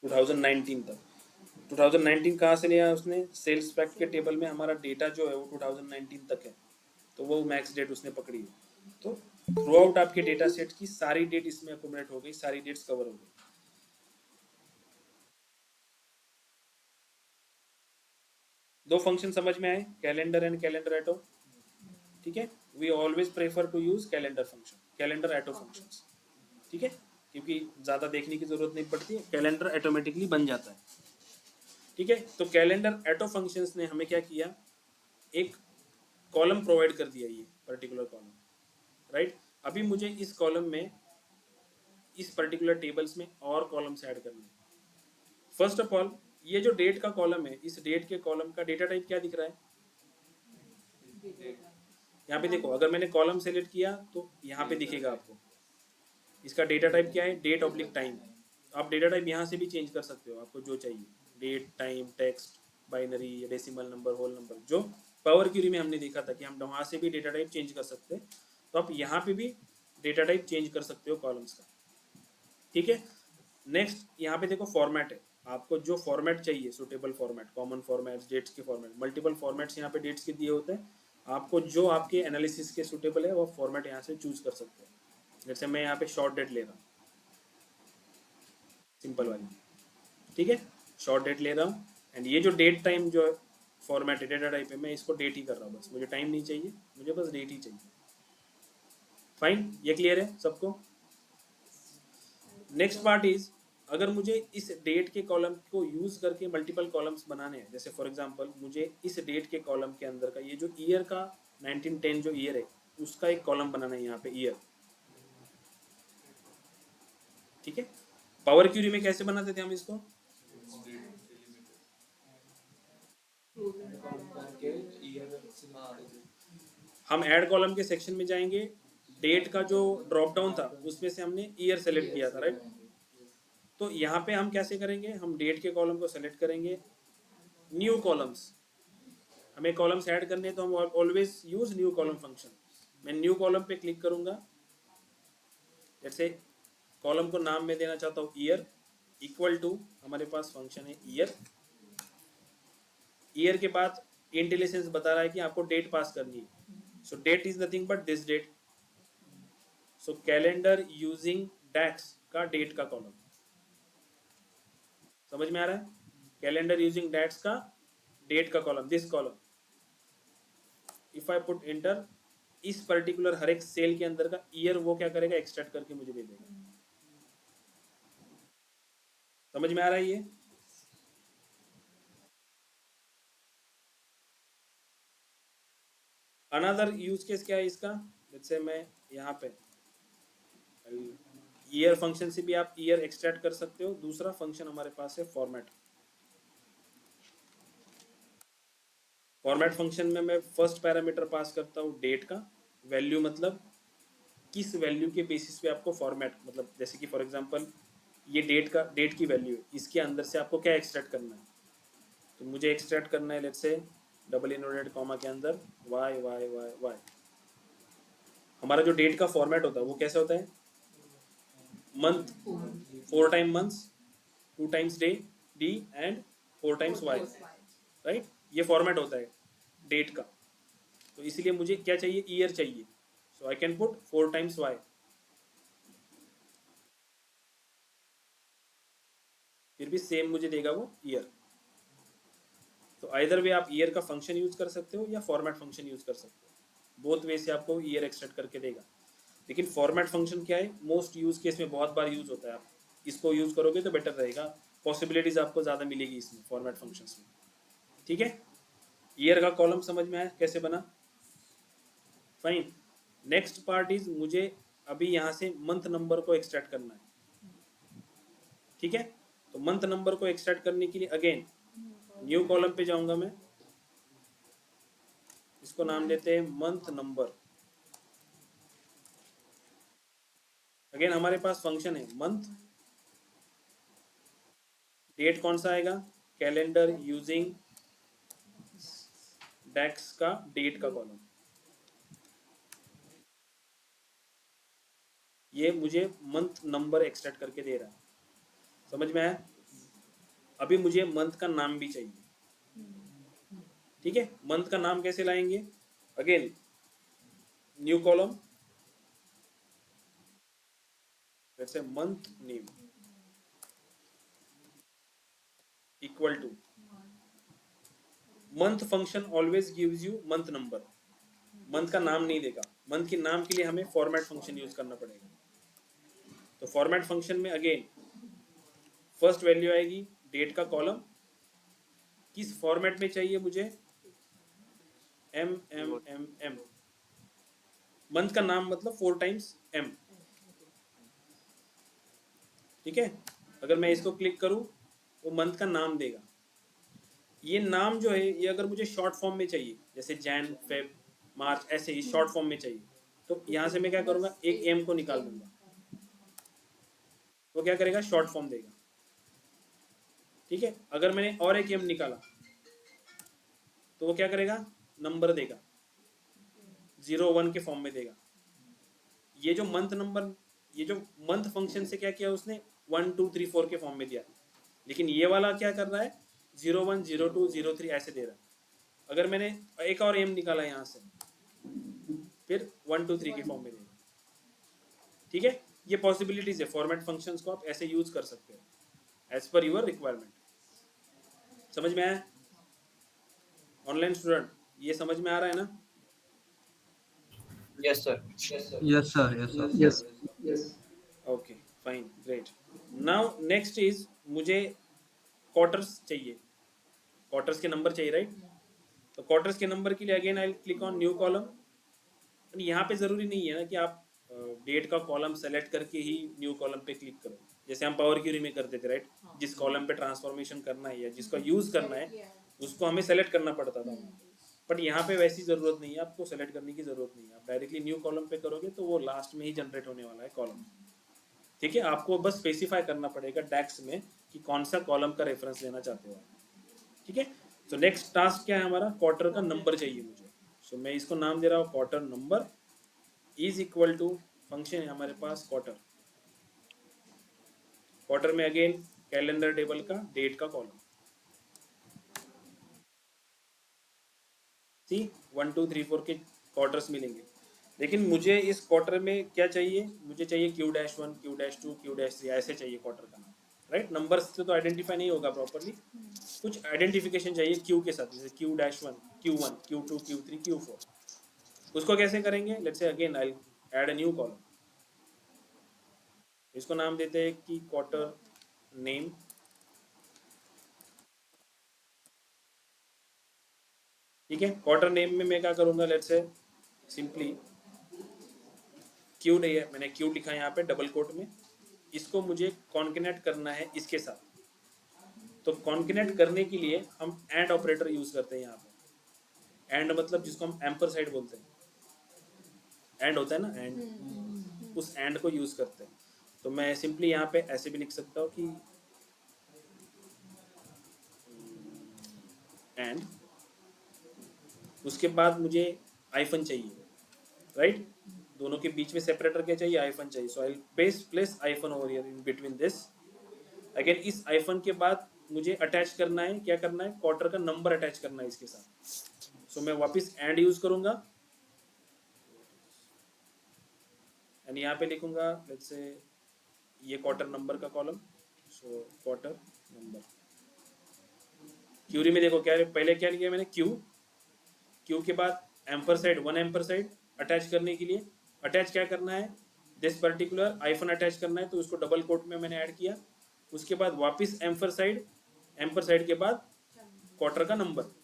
2019 तक। 2019 कहाँ से लिया है उसने, सेल्स फैक्ट के टेबल में हमारा डेटा जो है वो 2019 तक है, तो वो मैक्स डेट उसने पकड़ी है। तो थ्रू आउट आपके डेटा सेट की सारी डेट इसमें अकोमोडेट हो गई, सारी डेट्स कवर हो गई। दो फंक्शन समझ में आए, कैलेंडर एंड कैलेंडर एटो। ठीक है, we always prefer to use calendar function, calendar auto functions. ठीक है, क्योंकि ज़्यादा देखने की जरूरत नहीं पड़ती है, कैलेंडर ऑटोमेटिकली बन जाता है। ठीक है, तो कैलेंडर एटो फंक्शंस ने हमें क्या किया, एक कॉलम प्रोवाइड कर दिया, ये पर्टिकुलर कॉलम, राइट। अभी मुझे इस कॉलम में, इस पर्टिकुलर टेबल्स में और कॉलम्स ऐड करने हैं। फर्स्ट ऑफ ऑल, ये जो डेट का कॉलम है, इस डेट के कॉलम का डेटा टाइप क्या दिख रहा है, यहाँ पे देखो, अगर मैंने कॉलम सेलेक्ट किया तो यहाँ पे दिखेगा आपको, इसका डेटा टाइप क्या है, डेट ऑब्लिक टाइम। आप डेटा टाइप यहाँ से भी चेंज कर सकते हो, आपको जो चाहिए, date, time, text, binary, decimal number, whole number, जो पावर क्यूरी में हमने देखा था कि हम वहाँ से भी डेटा टाइप चेंज कर सकते हैं, तो आप यहाँ पे भी डेटा टाइप चेंज कर सकते हो कॉलम्स का। ठीक है, नेक्स्ट यहाँ पे देखो फॉर्मेट है, आपको जो फॉर्मेट चाहिए, suitable format, common formats, dates के फॉर्मेट, मल्टीपल फॉर्मेट्स यहाँ पे डेट्स के दिए होते हैं, आपको जो आपके एनालिसिस के सुटेबल है वो फॉर्मेट यहाँ से चूज कर सकते हैं। जैसे मैं यहाँ पे शॉर्ट डेट ले रहा हूँ, सिंपल वाली, ठीक है, शॉर्ट डेट ले रहा हूँ, एंड ये जो डेट टाइम जो फॉर्मेट डेटा टाइप है, मैं इसको डेट ही कर रहा हूँ, बस मुझे टाइम नहीं चाहिए, मुझे बस डेट ही चाहिए। फाइन, ये क्लियर है सबको? नेक्स्ट पार्ट इज, अगर मुझे इस डेट के कॉलम को यूज करके मल्टीपल कॉलम्स बनाने हैं, जैसे फॉर एग्जांपल मुझे इस डेट के कॉलम के अंदर का ये जो ईयर का 1910 जो ईयर है उसका एक कॉलम बनाना है यहाँ पे, ईयर। ठीक है, पावर क्यूरी में कैसे बनाते थे हम इसको, हम ऐड कॉलम के सेक्शन में जाएंगे, डेट का जो ड्रॉप डाउन था उसमें से हमने ईयर सेलेक्ट किया था, राइट। तो यहाँ पे हम कैसे करेंगे, हम डेट के कॉलम को सेलेक्ट करेंगे, न्यू कॉलम्स, हमें कॉलम्स ऐड करने हैं तो हम always use new column function. मैं न्यू कॉलम पे क्लिक करूंगा, जैसे कॉलम को नाम में देना चाहता हूँ ईयर, इक्वल टू, हमारे पास फंक्शन है ईयर, ईयर के बाद इंटेलिजेंस बता रहा है कि आपको डेट पास करनी है, so date is nothing but this date, so calendar using DAX का डेट का कॉलम, समझ में आ रहा है, कैलेंडर यूजिंग डैट्स का डेट का column, this column, if I put enter, इस पर्टिकुलर हर एक सेल के अंदर का ईयर वो क्या करेगा, एक्सट्रैक्ट करके मुझे दे देगा। समझ में आ रहा है ये? अनदर यूज केस क्या है इसका, जैसे मैं यहाँ पे ईयर फंक्शन से भी आप ईयर एक्सट्रैक्ट कर सकते हो। दूसरा फंक्शन हमारे पास है फॉर्मेट, फॉर्मेट फंक्शन में मैं फर्स्ट पैरामीटर पास करता हूँ डेट का, वैल्यू मतलब किस वैल्यू के बेसिस पे आपको फॉर्मेट, मतलब जैसे कि फॉर एग्जांपल ये डेट की वैल्यू है, इसके अंदर से आपको क्या एक्सट्रैक्ट करना है, तो मुझे एक्सट्रैक्ट करना है let's say double inverted comma के अंदर वाई वाई वाई वाई। हमारा जो डेट का फॉर्मेट होता है वो कैसे होता है, month, 4 time months, 2 times day D and 4 times Y, right, ये फॉर्मेट होता है डेट का। तो इसीलिए मुझे क्या चाहिए, ईयर चाहिए, so I can put 4 times Y, फिर भी सेम मुझे देगा वो ईयर। तो आइदर वे आप ईयर का फंक्शन यूज कर सकते हो या फॉर्मेट फंक्शन यूज कर सकते हो, बोथ वे से आपको ईयर एक्सट्रैक्ट करके देगा। लेकिन फॉर्मेट फंक्शन क्या है, मोस्ट यूज केस में बहुत बार यूज होता है, आप इसको यूज करोगे तो बेटर रहेगा, पॉसिबिलिटीज आपको ज़्यादा मिलेगी इसमें फॉर्मेट फंक्शंस में। ठीक है, ईयर का कॉलम समझ में आया कैसे बना, फाइन। नेक्स्ट पार्ट इज मुझे अभी यहाँ से मंथ नंबर को एक्सट्रैक्ट करना है। ठीक है, तो मंथ नंबर को एक्सट्रैक्ट करने के लिए अगेन न्यू कॉलम पे जाऊंगा मैं, इसको नाम देते हैं मंथ नंबर। अगेन हमारे पास फंक्शन है मंथ, डेट कौन सा आएगा, कैलेंडर यूजिंग डेक्स का डेट का कॉलम, ये मुझे मंथ नंबर एक्सट्रैक्ट करके दे रहा है, समझ में आया। अभी मुझे मंथ का नाम भी चाहिए। ठीक है, मंथ का नाम कैसे लाएंगे, again new column, let's say month name equal to, month function always gives you month number, month का नाम नहीं देगा, मंथ के नाम के लिए हमें फॉर्मेट फंक्शन यूज करना पड़ेगा। तो फॉर्मेट फंक्शन में अगेन फर्स्ट वैल्यू आएगी डेट का कॉलम, किस फॉर्मेट में चाहिए मुझे, M M M M, month का नाम मतलब 4 टाइम्स एम। ठीक है, अगर मैं इसको क्लिक करूं वो मंथ का नाम देगा। ये नाम जो है ये अगर मुझे शॉर्ट फॉर्म में चाहिए, जैसे जैन फेब मार्च ऐसे ही शॉर्ट फॉर्म में चाहिए, तो यहाँ से मैं क्या करूँगा, एक एम को निकाल दूंगा, वो क्या करेगा, शॉर्ट फॉर्म देगा। ठीक है, अगर मैंने और एक एम निकाला तो वो क्या करेगा, नंबर देगा, 0 1 के फॉर्म में देगा। ये जो मंथ नंबर, ये जो मंथ फंक्शन से क्या किया उसने, 1 2 3 4 के फॉर्म में दिया, लेकिन ये वाला क्या कर रहा है, 0 1 0 2 0 3 ऐसे दे रहा है। अगर मैंने एक और एम निकाला यहाँ से, फिर 1 2 3 के फॉर्म में देगा। ठीक है, ये पॉसिबिलिटीज है, फॉर्मेट फंक्शंस को आप ऐसे यूज कर सकते हो एज पर यूर रिक्वायरमेंट। समझ में आया ऑनलाइन स्टूडेंट, ये समझ में आ रहा है ना। Yes, sir. Yes, sir. Yes, sir. Yes. Okay fine great. Now next is मुझे क्वार्टर्स चाहिए, क्वार्टर्स के नंबर चाहिए, राइट। तो क्वार्टर्स के नंबर के लिए again I click on new column. यहाँ पे ज़रूरी नहीं है ना कि आप डेट का कॉलम सेलेक्ट करके ही न्यू कॉलम पे क्लिक करो, जैसे हम पावर क्यूरी में करते थे, राइट। जिस कॉलम पे ट्रांसफॉर्मेशन करना है या जिसका यूज़ करना है उसको हमें सेलेक्ट करना पड़ता था, बट यहाँ पे वैसी ज़रूरत नहीं है, आपको सेलेक्ट करने की ज़रूरत नहीं है। आप डायरेक्टली न्यू कॉलम पे करोगे तो वो लास्ट में ही जनरेट होने वाला है कॉलम। ठीक है, आपको बस स्पेसिफाई करना पड़ेगा डेक्स में कि कौन सा कॉलम का रेफरेंस लेना चाहते हो। ठीक है, तो नेक्स्ट टास्क क्या है हमारा, क्वार्टर का नंबर चाहिए मुझे। सो मैं इसको नाम दे रहा हूँ quarter number is equal to, function है हमारे पास क्वार्टर, क्वार्टर में अगेन कैलेंडर टेबल का डेट का कॉलम, सी 1 2 3 4 के क्वार्टर्स मिलेंगे। लेकिन मुझे इस क्वार्टर में क्या चाहिए, मुझे चाहिए Q-1 Q-2 Q-3 ऐसे चाहिए क्वार्टर का नाम, राइट। नंबर से तो आइडेंटिफाई नहीं होगा प्रॉपरली, कुछ आइडेंटिफिकेशन चाहिए Q के साथ, जैसे Q-1 Q1 Q2 Q3 Q4। उसको कैसे करेंगे, let's say again I add a new column, इसको नाम देते हैं कि क्वार्टर नेम। ठीक है, क्वार्टर नेम में मैं क्या करूंगा, लेट्स से सिंपली क्यू नहीं है, मैंने क्यू लिखा है यहाँ पे डबल कोट में, इसको मुझे कॉन्केनेट करना है इसके साथ। तो कॉन्केनेट करने के लिए हम एंड ऑपरेटर यूज करते हैं यहाँ पे। एंड मतलब जिसको हम एम्पर साइड बोलते हैं, एंड होता है ना, एंड, उस एंड को यूज करते हैं। तो मैं सिंपली यहाँ पे ऐसे भी लिख सकता हूँ कि एंड, उसके बाद मुझे आइफन चाहिए, राइट? दोनों के बीच में सेपरेटर क्या चाहिए? आइफन चाहिए। So I place hyphen over here in between this. Again इस आइफन के बाद मुझे अटैच करना है, क्या करना है? क्वार्टर का नंबर अटैच करना है इसके साथ। सो मैं वापस एंड यूज करूंगा एंड यहाँ पे लिखूंगा लेट्स से ये क्वार्टर नंबर का column. So quarter number, query में देखो क्या पहले क्या लिया मैंने? क्यू के बाद emperor side, 1 emperor side attach करने के लिए। अटैच क्या करना है? दिस पर्टिकुलर आइफन अटैच करना है, तो उसको डबल कोट में मैंने ऐड किया। उसके बाद वापस एम्पर साइड के बाद क्वार्टर का number.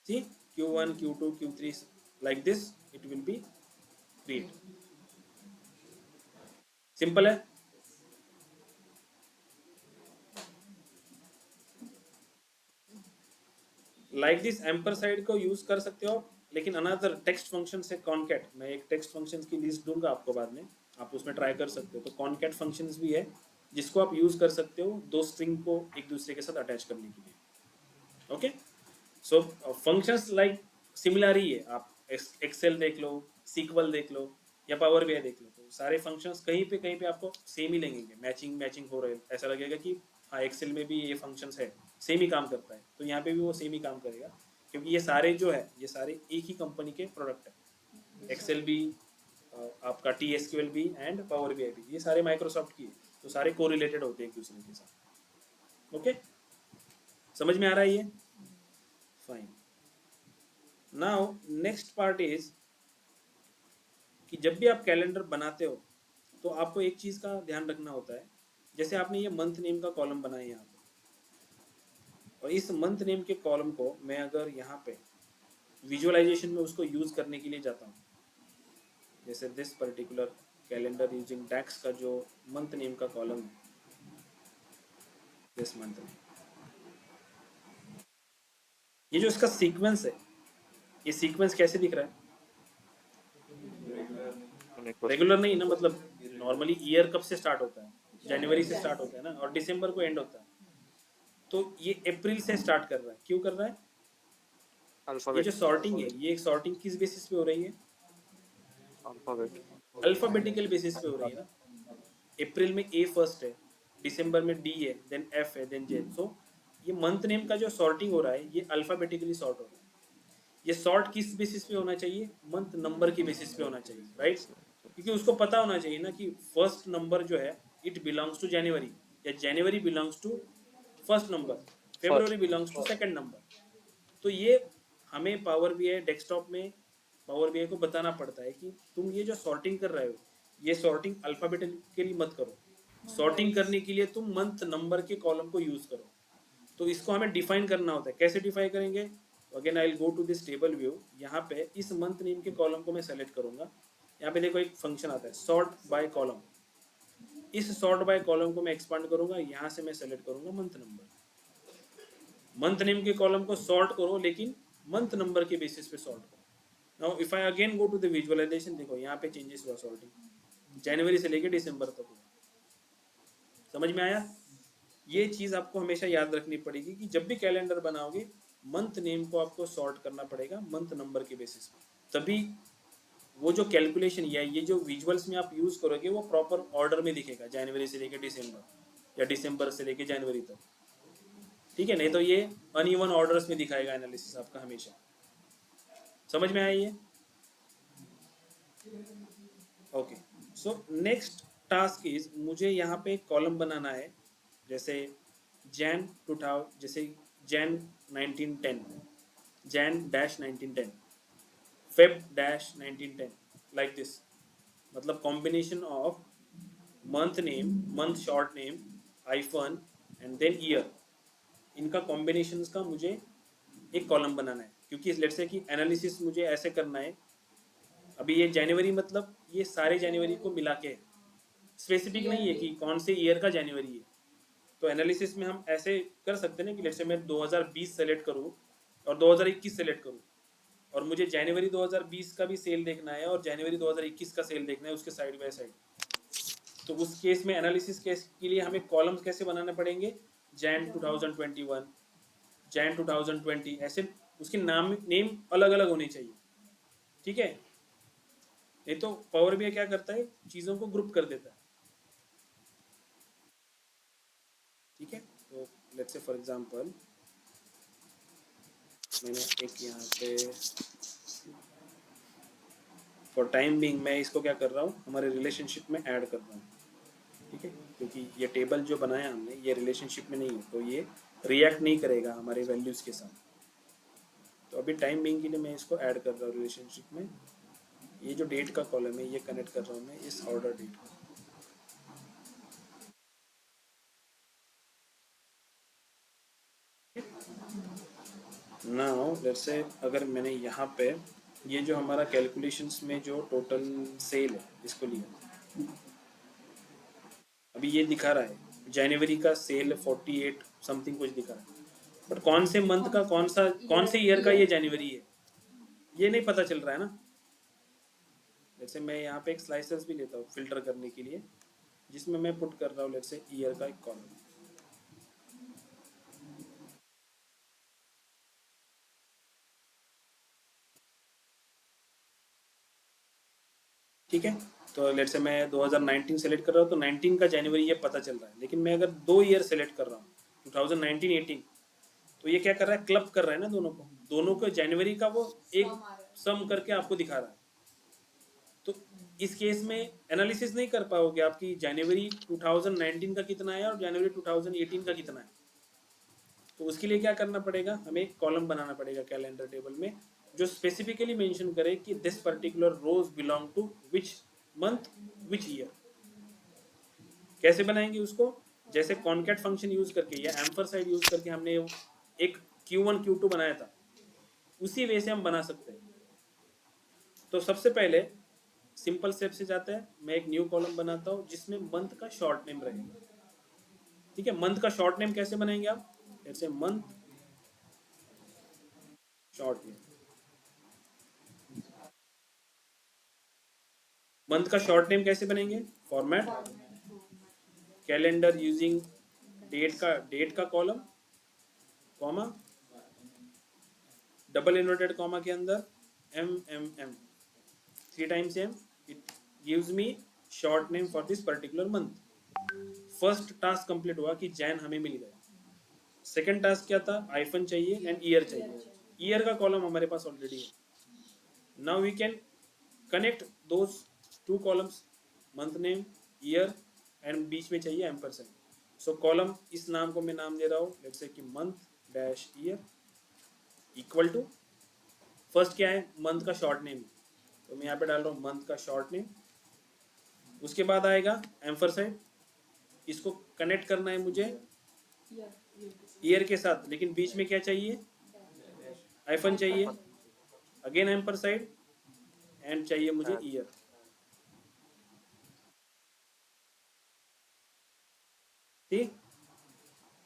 See, Q1, Q2, Q3, like this it will be create. Simple है। लाइक दिस एम्पर साइड को यूज कर सकते हो, लेकिन अनदर टेक्स्ट फंक्शन से कॉनकैट, मैं एक टेक्स्ट फंक्शन की लिस्ट दूंगा आपको बाद में, आप उसमें ट्राई कर सकते हो। तो कॉनकैट फंक्शंस भी है जिसको आप यूज कर सकते हो दो स्ट्रिंग को एक दूसरे के साथ अटैच करने के लिए। ओके, सो फंक्शंस लाइक सिमिलर ही है। आप एक्सेल देख लो, सीक्वल देख लो या पावर बीआई देख लो, तो सारे फंक्शंस कहीं पे आपको सेम ही लगेंगे, मैचिंग हो रहे, ऐसा लगेगा कि हाँ एक्सेल में भी ये फंक्शंस है, सेम ही काम करता है, तो यहाँ पे भी वो सेम ही काम करेगा, क्योंकि ये सारे जो है ये सारे एक ही कंपनी के प्रोडक्ट है। एक्सेल भी, आपका TSQL भी एंड पावर बीआई भी, ये सारे माइक्रोसॉफ्ट की है, तो सारे कोरिलेटेड होते हैं एक दूसरे के साथ। ओके, समझ में आ रहा है ये? Fine. Now next part is कि जब भी आप कैलेंडर बनाते हो तो आपको एक चीज का ध्यान रखना होता है। जैसे आपने ये मंथ नेम का कॉलम बनाया यहाँ पे, और इस मंथ नेम के कॉलम को मैं अगर यहाँ पे विजुअलाइजेशन में उसको यूज करने के लिए जाता हूँ, जैसे this particular calendar using DAX का जो मंथ नेम का कॉलम है, दिस मंथ नेम, ये जो इसका सीक्वेंस है, ये सीक्वेंस कैसे दिख रहा है? रेगुलर नहीं ना, मतलब नॉर्मली ईयर कब से स्टार्ट होता है? जनवरी से स्टार्ट होता है ना, और दिसंबर को एंड होता है। तो ये अप्रैल से स्टार्ट कर रहा है, क्यों कर रहा है? ये अल्फाबेट, जो सॉर्टिंग है, ये एक सॉर्टिंग किस बेसिस पे हो रही है? अल्फाबेट, अल्फाबेटिकल बेसिस पे हो रही है ना। अप्रैल में A फर्स्ट है, दिसंबर में D है, देन F है, देन J। सो ये मंथ नेम का जो सॉर्टिंग हो रहा है ये अल्फाबेटिकली सॉर्ट हो रहा है। ये सॉर्ट किस बेसिस पे होना चाहिए? मंथ नंबर की बेसिस पे होना चाहिए, राइट? क्योंकि उसको पता होना चाहिए ना कि फर्स्ट नंबर जो है इट बिलोंग्स टू जनवरी, या January belongs to first number, February belongs to second number. तो ये हमें पावर बीआई डेस्कटॉप में पावर बीआई को बताना पड़ता है कि तुम ये जो सॉर्टिंग कर रहे हो, ये सॉर्टिंग अल्फाबेटिकली मत करो, सॉर्टिंग करने के लिए तुम मंथ नंबर के कॉलम को यूज करो। तो इसको हमें डिफाइन करना होता है। कैसे डिफाइन करेंगे? Again I will go to this table view. यहाँ पे इस मंथ नेम के कॉलम को मैं सेलेक्ट करूंगा। यहाँ पे देखो एक फंक्शन आता है सॉर्ट बाय कॉलम। इस सॉर्ट बाय कॉलम को मैं एक्सपांड करूंगा, यहाँ से मैं सेलेक्ट करूंगा मंथ नंबर। मंथ नेम के कॉलम को सॉर्ट करो, लेकिन मंथ नंबर के बेसिस पे सॉर्ट करो। Now if I again go to the visualization, देखो यहाँ पे चेंजेस हुआ सॉर्टिंग, जनवरी से लेके दिसंबर तक हुआ। समझ में आया? ये चीज आपको हमेशा याद रखनी पड़ेगी कि जब भी कैलेंडर बनाओगे मंथ नेम को आपको सॉर्ट करना पड़ेगा मंथ नंबर के बेसिस पे, तभी वो जो कैलकुलेशन या ये जो विजुअल्स में आप यूज करोगे वो प्रॉपर ऑर्डर में दिखेगा, जनवरी से लेके दिसंबर या दिसंबर से लेके जनवरी तक। ठीक है, नहीं तो ये अनइवन ऑर्डर्स में दिखाएगा एनालिसिस आपका हमेशा। समझ में आया ये? Okay, so next task is मुझे यहाँ पे एक कॉलम बनाना है, जैसे जैन 2000, जैसे Jan 1910, Jan, Feb, like this. मतलब combination of month name, month short name, hyphen and then year, इनका कॉम्बिनेशन का मुझे एक कॉलम बनाना है। क्योंकि लेट्स से कि एनालिसिस मुझे ऐसे करना है, अभी ये जनवरी मतलब ये सारे जनवरी को मिला के, स्पेसिफिक नहीं है कि कौन से ईयर का जनवरी है। तो एनालिसिस में हम ऐसे कर सकते हैं ना कि लेट्स से मैं 2020 सेलेक्ट करूँ और 2021 सेलेक्ट करूँ, और मुझे जनवरी 2020 का भी सेल देखना है और जनवरी 2021 का सेल देखना है उसके साइड बाय साइड। तो उस केस में एनालिसिस केस के लिए हमें कॉलम्स कैसे बनाने पड़ेंगे, जैन 2021, जैन 2020, ऐसे उसके नेम अलग अलग होने चाहिए, ठीक है। नहीं तो पावर बीआई क्या करता है, चीज़ों को ग्रुप कर देता है, ठीक है। तो लेट्स से फॉर एग्जांपल मैंने एक यहाँ पे फॉर टाइम बिंग मैं इसको क्या कर रहा हूँ, हमारे रिलेशनशिप में ऐड कर रहा हूँ, ठीक है, क्योंकि ये टेबल जो बनाया हमने ये रिलेशनशिप में नहीं है, तो ये रिएक्ट नहीं करेगा हमारे वैल्यूज़ के साथ। तो अभी टाइम बिंग के लिए मैं इसको ऐड कर रहा हूँ रिलेशनशिप में। ये जो डेट का कॉलम है ये कनेक्ट कर रहा हूँ मैं इस ऑर्डर डेट को। नाउ लेट्स से अगर मैंने यहाँ पे ये जो हमारा कैलकुलेशंस में जो टोटल सेल है इसको लिया, अभी ये दिखा रहा है जनवरी का सेल 48 समथिंग कुछ दिखा रहा है, बट कौन से मंथ का कौन से ईयर का ये जनवरी है ये नहीं पता चल रहा है ना। जैसे मैं यहाँ पे एक स्लाइसर्स भी लेता हूँ फिल्टर करने के लिए, जिसमें मैं पुट कर रहा हूँ लेट्स से ईयर का एक कॉलम, ठीक है। तो लेट्स से मैं 2019 सेलेक्ट कर रहा हूँ तो 19 का जनवरी ये पता चल रहा है, लेकिन मैं अगर 2 ईयर सेलेक्ट कर रहा हूँ 2019-18, तो ये क्या कर रहा है, क्लब कर रहा है ना दोनों को जनवरी का वो एक सम करके आपको दिखा रहा है। तो इस केस में एनालिसिस नहीं कर पाओगे आपकी जनवरी 2019 का कितना है और जनवरी 2018 का कितना है। तो उसके लिए क्या करना पड़ेगा, हमें एक कॉलम बनाना पड़ेगा कैलेंडर टेबल में जो स्पेसिफिकली मेंशन करे कि this particular rows belong to which month which year. कैसे बनाएंगे उसको, जैसे कॉनकैट फंक्शन यूज करके या एम्परसाइड यूज करके हमने एक Q1 Q2 बनाया था, उसी वे से हम बना सकते हैं। तो सबसे पहले सिंपल स्टेप से जाता है, मैं एक न्यू कॉलम बनाता हूँ जिसमें मंथ का शॉर्ट नेम रहेगा, ठीक है। मंथ का शॉर्ट नेम कैसे बनाएंगे आप, जैसे मंथ शॉर्ट नेम, मंथ का शॉर्ट नेम कैसे बनेंगे, फॉर्मेट कैलेंडर यूजिंग डेट का column comma double inverted comma के अंदर MMM 3 times M, it gives me short name for this particular month. First task complete हुआ कि जैन हमें मिल गया। सेकंड टास्क क्या था, आइफन चाहिए एंड ईयर चाहिए। ईयर का कॉलम हमारे पास ऑलरेडी है। Now we can connect those 2 columns, month name year and बीच में चाहिए एम्परसेंट। सो कॉलम इस नाम को मैं नाम दे रहा हूँ लेट्स से कि month dash year equal to, first क्या है मंथ का शॉर्ट नेम, तो मैं यहाँ पे डाल रहा हूँ मंथ का शॉर्ट नेम। उसके बाद आएगा एम्परसेंट, इसको कनेक्ट करना है मुझे ईयर के साथ, लेकिन बीच में क्या चाहिए, आइफन चाहिए, अगेन एम्परसाइड एंड चाहिए मुझे ईयर। ठीक,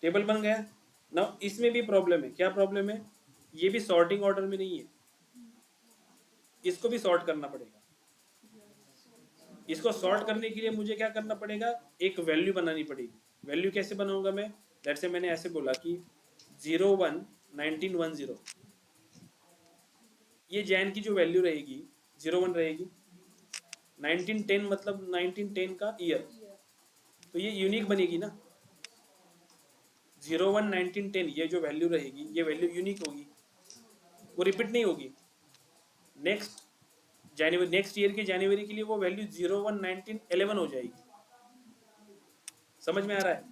टेबल बन गया। ना इसमें भी प्रॉब्लम है, क्या प्रॉब्लम है, ये भी सॉर्टिंग ऑर्डर में नहीं है, इसको भी सॉर्ट करना पड़ेगा। इसको सॉर्ट करने के लिए मुझे क्या करना पड़ेगा, एक वैल्यू बनानी पड़ेगी। वैल्यू कैसे बनाऊंगा मैं, लेट्स से मैंने ऐसे बोला कि 01-1910, ये जैन की जो वैल्यू रहेगी 01 रहेगी, 1910 मतलब 1910 का ईयर, तो ये यूनिक बनेगी ना। 01-1910 ये जो वैल्यू रहेगी ये वैल्यू यूनिक होगी, वो रिपीट नहीं होगी। नेक्स्ट जनवरी, नेक्स्ट ईयर के जनवरी के लिए वो वैल्यू 01-1911 हो जाएगी। समझ में आ रहा है।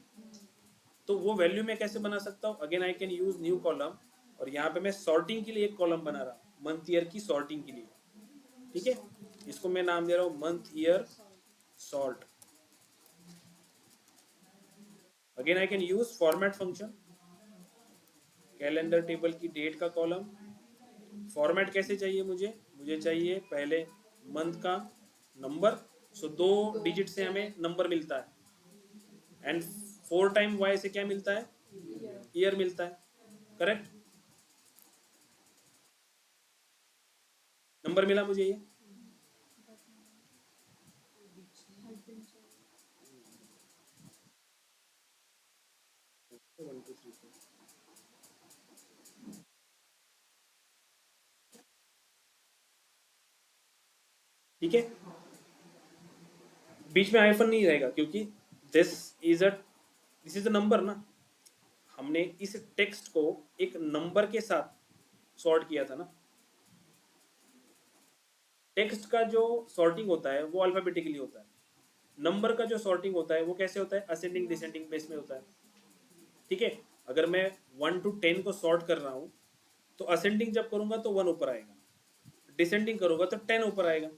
तो वो वैल्यू मैं कैसे बना सकता हूँ, again I can use new column, और यहाँ पे मैं सॉर्टिंग के लिए एक कॉलम बना रहा हूँ मंथ ईयर की सॉर्टिंग के लिए, ठीक है। इसको मैं नाम दे रहा हूँ month year sort. Again I can use format function, calendar table की डेट का कॉलम। फॉर्मेट कैसे चाहिए मुझे चाहिए पहले मंथ का नंबर, सो 2 डिजिट से हमें नंबर मिलता है, एंड 4 टाइम y से क्या मिलता है, ईयर मिलता है, करेक्ट। नंबर मिला मुझे ये, ठीक है। बीच में हाइफन नहीं रहेगा क्योंकि दिस इज अ नंबर ना, हमने इस टेक्स्ट को एक नंबर के साथ सॉर्ट किया था ना। टेक्स्ट का जो सॉर्टिंग होता है वो अल्फाबेटिकली होता है, नंबर का जो सॉर्टिंग होता है वो कैसे होता है, असेंडिंग डिसेंडिंग बेस में होता है, ठीक है। अगर मैं 1 to 10 को सॉर्ट कर रहा हूँ तो असेंडिंग जब करूंगा तो 1 ऊपर आएगा, डिसेंडिंग करूंगा तो 10 ऊपर आएगा।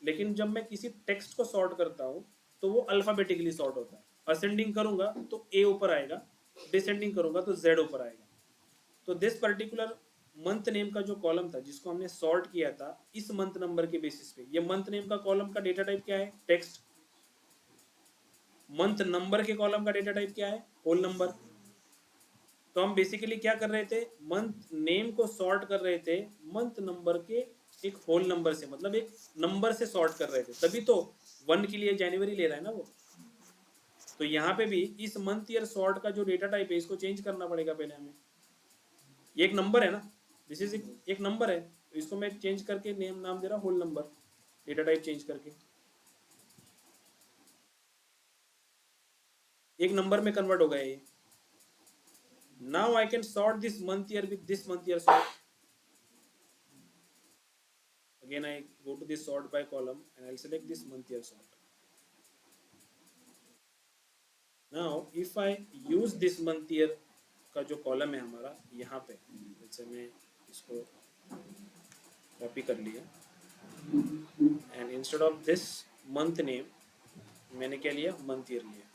लेकिन जब मैं किसी टेक्स्ट को सॉर्ट करता हूँ तो वो अल्फाबेटिकली सॉर्ट होता है, असेंडिंग करूंगा तो ए ऊपर आएगा, डिसेंडिंग करूंगा तो जेड ऊपर आएगा। तो दिस पर्टिकुलर मंथ नेम का जो कॉलम था जिसको हमने सॉर्ट किया था इस मंथ नंबर के बेसिस पे, ये मंथ नेम का कॉलम का डेटा टाइप क्या है, टेक्स्ट। मंथ नंबर के कॉलम का डेटा टाइप क्या है, होल नंबर। तो हम बेसिकली क्या कर रहे थे, मंथ नेम को सॉर्ट कर रहे थे मंथ नंबर के एक होल नंबर से, मतलब एक नंबर से सॉर्ट कर रहे थे, तभी तो 1 के लिए जनवरी ले रहा है ना वो। तो यहाँ पे भी इस मंथ ईयर सॉर्ट का जो डेटा टाइप है इसको चेंज करना पड़ेगा पहले हमें। ये एक नंबर है ना, दिस इज एक नंबर है, तो इसको मैं चेंज करके नेम नाम दे रहा whole number, data type change करके एक नंबर में कन्वर्ट हो गया ये। Now I can sort this month year with this month year sort. Again, I go to this sort by column and I'll select this month year sort. Now, if I use this month year का जो column है हमारा यहाँ पे, जैसे मैं इसको copy कर लिया and instead of this month name मैंने क्या लिया, मंथ ईयर लिया।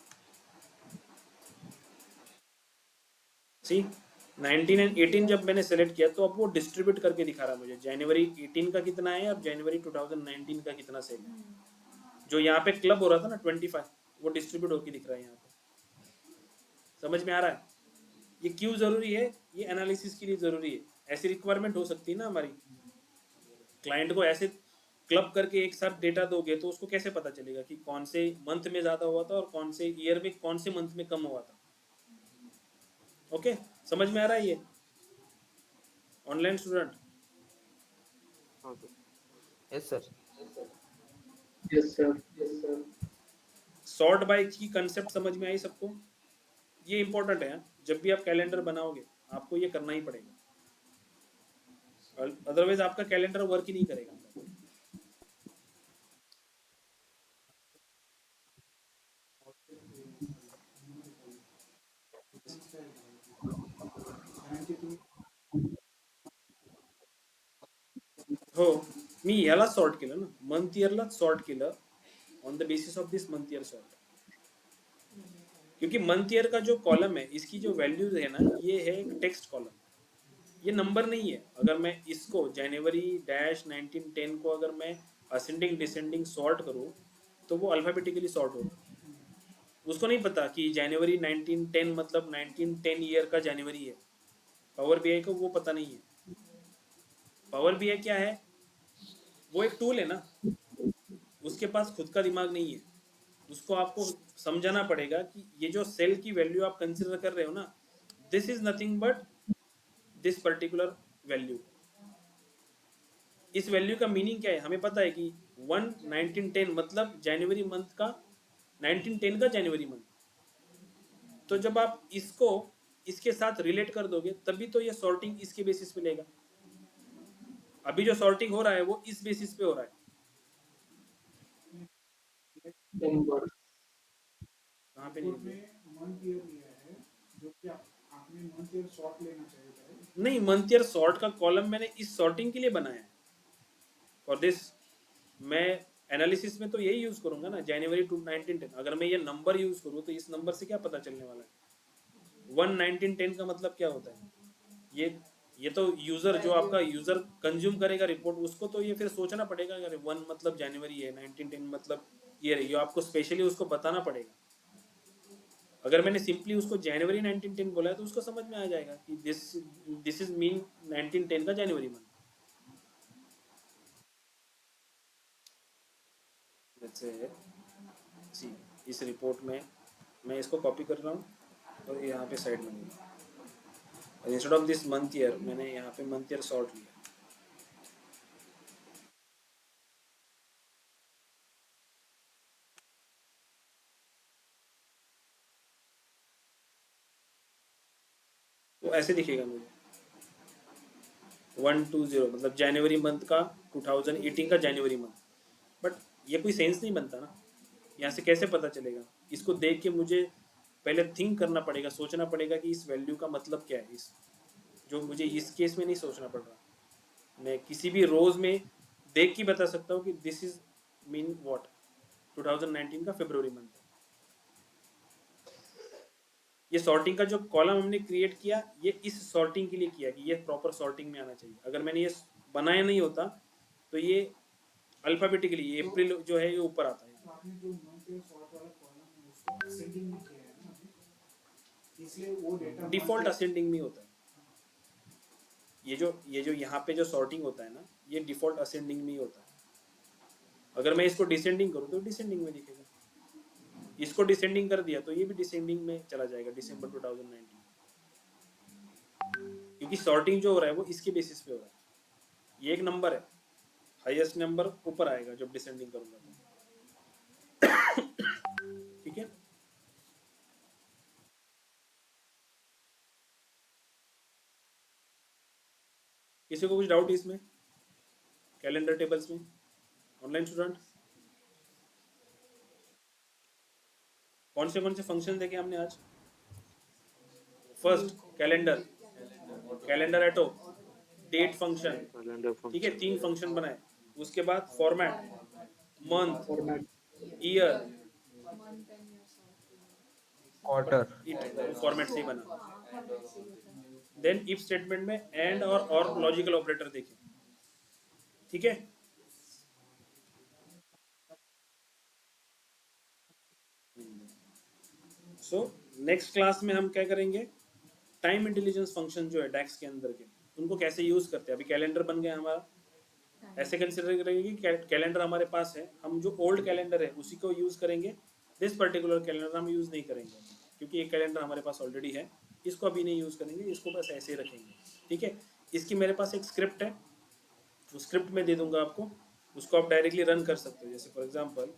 सी 19 एंड 18 जब मैंने सेलेक्ट किया तो अब वो डिस्ट्रीब्यूट करके दिखा रहा है मुझे, जनवरी 18 का कितना है और जनवरी 2019 का कितना सेल है। जो यहाँ पे क्लब हो रहा था ना 25, वो डिस्ट्रीब्यूट होकर दिख रहा है यहाँ पे। समझ में आ रहा है? ये क्यों जरूरी है, ये एनालिसिस के लिए जरूरी है। ऐसी रिक्वायरमेंट हो सकती है ना हमारी, क्लाइंट को ऐसे क्लब करके एक साथ डेटा दोगे तो उसको कैसे पता चलेगा कि कौन से मंथ में ज्यादा हुआ था और कौन से ईयर में, कौन से मंथ में कम हुआ था। ओके, समझ में आ रहा है ये online student? Okay. Yes, sir. Yes, sir. Yes, sir. Sort by की कंसेप्ट समझ में आई सबको? ये इंपॉर्टेंट है, जब भी आप कैलेंडर बनाओगे आपको ये करना ही पड़ेगा, अदरवाइज आपका कैलेंडर वर्क ही नहीं करेगा। हो, मी याला सॉर्ट केलं ना, मंथ इयरला सॉर्ट केलं on the basis of this month year sort, क्योंकि मंथ ईयर का जो कॉलम है इसकी जो वैल्यूज है ना, ये है एक टेक्स्ट कॉलम, ये नंबर नहीं है। अगर मैं इसको जनवरी डैश 1910 को अगर मैं असेंडिंग डिसेंडिंग सॉर्ट करूँ तो वो अल्फाबेटिकली सॉर्ट होगा। उसको नहीं पता कि जनवरी 1910 मतलब 1910 ईयर का जनवरी है। पावर बीआई को वो पता नहीं है। पावर बीआई क्या है, वो एक टूल है ना, उसके पास खुद का दिमाग नहीं है। उसको आपको समझाना पड़ेगा कि ये जो सेल की वैल्यू आप कंसिडर कर रहे हो ना, this is nothing but this particular value. इस वैल्यू का मीनिंग क्या है हमें पता है कि 1910 मतलब जनवरी मंथ का, 1910 का जनवरी मंथ। तो जब आप इसको इसके साथ रिलेट कर दोगे तभी तो ये सॉर्टिंग इसके बेसिस पे लेगा। अभी जो सॉर्टिंग हो रहा है वो इस बेसिस पे हो रहा है। Number. कहाँ पे नहीं मंथ ईयर लिया है, जो कि आपने मंथ ईयर शॉर्ट लेना चाहिए। नहीं, मंथ ईयर सॉर्ट का कॉलम मैंने इस सॉर्टिंग के लिए बनाया है। फॉर दिस मैं एनालिसिस में तो यही यूज करूंगा ना, जनवरी टू 1910। अगर मैं ये नंबर यूज करूँ तो इस नंबर से क्या पता चलने वाला है, 1910 का मतलब क्या होता है। ये तो यूजर, जो आपका यूजर कंज्यूम करेगा रिपोर्ट, उसको तो ये फिर सोचना पड़ेगा, अगर 1 मतलब जनवरी है, 1910 मतलब ईयर है, ये आपको स्पेशली उसको बताना पड़ेगा। अगर मैंने सिंपली उसको जनवरी 1910 बोला है तो उसको समझ में आ जाएगा कि दिस इज मीन 1910 का जनवरी मंथ। जैसे सी इस रिपोर्ट में मैं इसको कॉपी कर रहा हूँ और यहाँ पे साइड में और instead of this month year मैंने यहाँ पे मंथ ईयर सॉर्ट लिया। तो ऐसे दिखेगा मुझे 120 मतलब जनवरी मंथ का 2018 का जनवरी मंथ। बट ये कोई सेंस नहीं बनता ना, यहाँ से कैसे पता चलेगा? इसको देख के मुझे पहले थिंक करना पड़ेगा, सोचना पड़ेगा कि इस वैल्यू का मतलब क्या है। इस जो मुझे इस केस में नहीं सोचना पड़ रहा, मैं किसी भी रोज में देख के बता सकता हूँ कि दिस इज मीन व्हाट 2019 का फरवरी मंथ। ये सॉर्टिंग का जो कॉलम हमने क्रिएट किया ये इस सॉर्टिंग के लिए किया कि ये प्रॉपर सॉर्टिंग में आना चाहिए। अगर मैंने ये बनाया नहीं होता तो ये अल्फाबेटिकली अप्रैल जो है ये ऊपर आता है। तो आपने जो मंथ ईयर सॉर्ट वाला कॉलम है उसको असेंडिंग में किया है ना अभी, इसलिए वो डेटा डिफॉल्ट असेंडिंग में होता है। ये जो यहाँ पे जो सॉर्टिंग होता है ना ये डिफॉल्ट असेंडिंग में ही होता है। अगर मैं इसको डिसेंडिंग करूँ तो डिसेंडिंग में दिखेगा, इसको डिसेंडिंग कर दिया तो ये भी डिसेंडिंग में चला जाएगा दिसंबर 2019, क्योंकि सॉर्टिंग जो हो रहा है वो इसके बेसिस पे हो रहा है। ये एक नंबर है, हाईएस्ट नंबर ऊपर आएगा जब डिसेंडिंग करूंगा तो। ठीक है, किसी को कुछ डाउट इसमें कैलेंडर टेबल्स में? ऑनलाइन स्टूडेंट कौन से फंक्शन देखे हमने आज? फर्स्ट कैलेंडर, कैलेंडर एटो, डेट फंक्शन, कैलेंडर ठीक है, 3 फंक्शन बनाए। उसके बाद format, month, format year, month and year sort. Quarter. Format से ही बना। format से ही होता है. देन इफ स्टेटमेंट में एंड और लॉजिकल ऑपरेटर देखें, ठीक है। सो नेक्स्ट क्लास में हम क्या करेंगे, टाइम इंटेलिजेंस फंक्शन जो है डैक्स के अंदर के उनको कैसे यूज करते हैं। अभी कैलेंडर बन गया हमारा, ऐसे कंसिडर करेंगे कि कैलेंडर हमारे पास है, हम जो ओल्ड कैलेंडर है उसी को यूज करेंगे। दिस पर्टिकुलर कैलेंडर हम यूज नहीं करेंगे क्योंकि एक कैलेंडर हमारे पास ऑलरेडी है, इसको अभी नहीं यूज करेंगे, इसको बस ऐसे ही रखेंगे। ठीक है, इसकी मेरे पास एक स्क्रिप्ट है, वो स्क्रिप्ट में दे दूंगा आपको, उसको आप डायरेक्टली रन कर सकते हो। जैसे फॉर एग्जांपल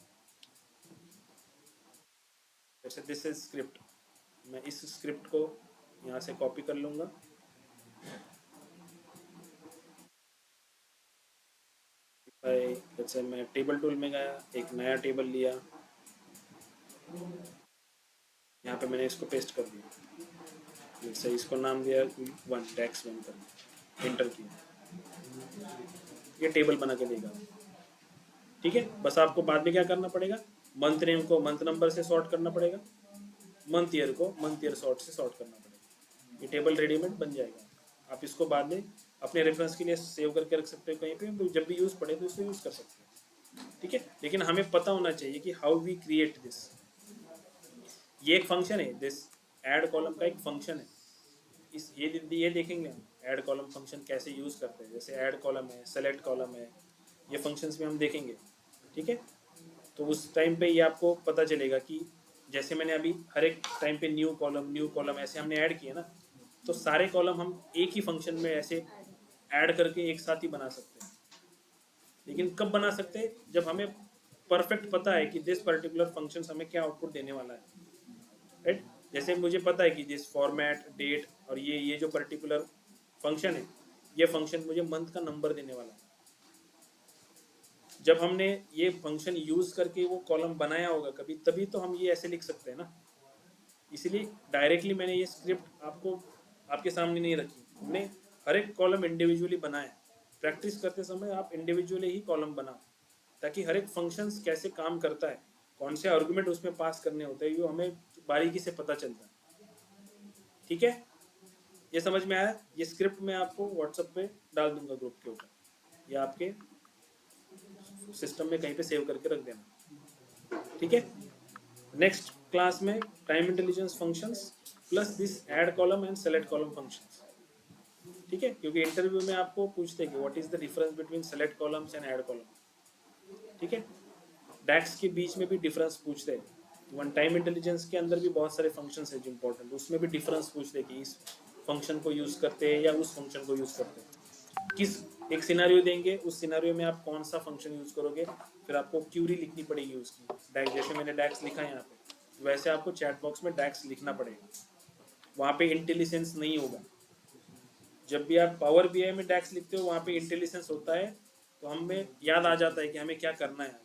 जैसे दिस इज स्क्रिप्ट, मैं इस स्क्रिप्ट को यहाँ से कॉपी कर लूंगा, जैसे मैं टेबल टूल में गया, एक नया टेबल लिया, यहाँ पे मैंने इसको पेस्ट कर दिया, जैसे इसको नाम दिया 1 टैक्स 1 कर एंटर किया, ये टेबल बना के देगा। ठीक है, बस आपको बाद में क्या करना पड़ेगा, मंथ नेम को मंथ नंबर से सॉर्ट करना पड़ेगा, मंथ ईयर को मंथ ईयर सॉर्ट से सॉर्ट करना पड़ेगा। ये टेबल रेडीमेड बन जाएगा। आप इसको बाद में अपने रेफरेंस के लिए सेव करके रख सकते हो कहीं पे, जब भी यूज़ पड़े तो इसको यूज़ कर सकते हो। ठीक है, लेकिन हमें पता होना चाहिए कि हाउ वी क्रिएट दिस। ये एक फंक्शन है, दिस ऐड कॉलम का एक फंक्शन है। इस ये देखेंगे हम ऐड कॉलम फंक्शन कैसे यूज़ करते हैं। जैसे ऐड कॉलम है, सेलेक्ट कॉलम है, ये फंक्शंस में हम देखेंगे। ठीक है, तो उस टाइम पे ये आपको पता चलेगा कि जैसे मैंने अभी हर एक टाइम पे न्यू कॉलम ऐसे हमने ऐड किए ना, तो सारे कॉलम हम एक ही फंक्शन में ऐसे ऐड करके एक साथ ही बना सकते हैं। लेकिन कब बना सकते हैं, जब हमें परफेक्ट पता है कि दिस पर्टिकुलर फंक्शन हमें क्या आउटपुट देने वाला है, राइट। जैसे मुझे पता है कि दिस फॉर्मेट, डेट और ये जो पर्टिकुलर फंक्शन है, ये फंक्शन मुझे मंथ का नंबर देने वाला है। जब हमने ये फंक्शन यूज करके वो कॉलम बनाया होगा कभी, तभी तो हम ये ऐसे लिख सकते हैं ना। इसलिए डायरेक्टली मैंने ये स्क्रिप्ट आपको आपके सामने नहीं रखी, हमने हर एक कॉलम इंडिविजुअली बनाया। प्रैक्टिस करते समय आप इंडिविजुअली ही कॉलम बनाओ, ताकि हर एक फंक्शंस कैसे काम करता है, कौन से आर्गुमेंट उसमें पास करने होते हैं, ये हमें बारीकी से पता चलता है। ठीक है, ये समझ में आया? ये स्क्रिप्ट मैं आपको व्हाट्सएप पे डाल दूंगा ग्रुप के ऊपर, या आपके सिस्टम में कहीं पे सेव करके रख देना। ठीक है, नेक्स्ट क्लास में time intelligence functions plus this add column and select column functions, ठीक है, क्योंकि इंटरव्यू में आपको पूछते हैं कि what is the difference between select columns and add column, ठीक है। डैक्स के बीच में भी डिफरेंस पूछते हैं, वन टाइम इंटेलिजेंस के अंदर भी बहुत सारे फंक्शंस है जो इंपॉर्टेंट, उसमें भी डिफरेंस पूछते हैं कि इस फंक्शन को यूज करते हैं या उस फंक्शन को यूज करते हैं, किस एक सिनारियो देंगे, उस सिनारियो में आप कौन सा फंक्शन यूज करोगे, फिर आपको क्यूरी लिखनी पड़ेगी उसकी, डैक्स जैसे मैंने डैक्स लिखा है यहाँ पे, वैसे आपको चैट बॉक्स में डैक्स लिखना पड़ेगा, वहाँ पे इंटेलिजेंस नहीं होगा। जब भी आप पावर बीआई में डैक्स लिखते हो वहाँ पे इंटेलिजेंस होता है, तो हमें याद आ जाता है कि हमें क्या करना है,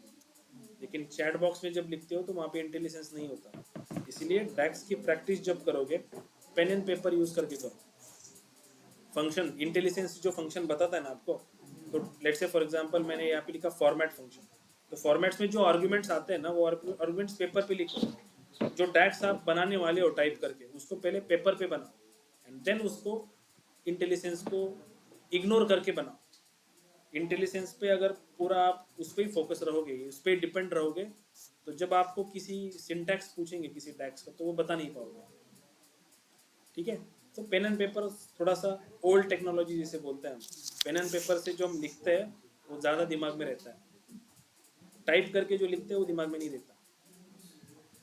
लेकिन चैट बॉक्स में जब लिखते हो तो वहाँ पे इंटेलिजेंस नहीं होता। इसीलिए डैक्स की प्रैक्टिस जब करोगे पेन एंड पेपर यूज करके करो। फंक्शन इंटेलिजेंस जो फंक्शन बताता है ना आपको, तो लेट्स से फॉर एग्जांपल मैंने यहाँ पे लिखा फॉर्मेट फंक्शन, तो फॉर्मेट्स में जो आर्गुमेंट्स आते हैं ना वो आर्गुमेंट्स पेपर पे लिखो, जो डैक्स आप बनाने वाले हो टाइप करके उसको पहले पेपर पे बनाओ एंड देन उसको इंटेलिजेंस को इग्नोर करके बनाओ। इंटेलिजेंस पे अगर पूरा आप उस पर ही फोकस रहोगे, उस पर डिपेंड रहोगे, तो जब आपको किसी सिंटैक्स पूछेंगे किसी टैक्स का तो वो बता नहीं पाओगे, ठीक है। तो पेन एंड पेपर थोड़ा सा ओल्ड टेक्नोलॉजी जिसे बोलते हैं हम, पेन एंड पेपर से जो हम लिखते हैं वो ज़्यादा दिमाग में रहता है, टाइप करके जो लिखते हैं वो दिमाग में नहीं रहता,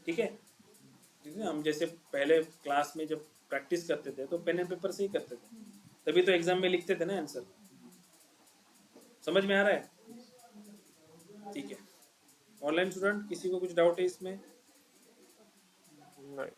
ठीक है। ठीक है, हम जैसे पहले क्लास में जब प्रैक्टिस करते थे तो पेन एंड पेपर से ही करते थे, तभी तो एग्जाम में लिखते थे ना आंसर। समझ में आ रहा है? ठीक है। ऑनलाइन स्टूडेंट किसी को कुछ डाउट है इसमें? नहीं।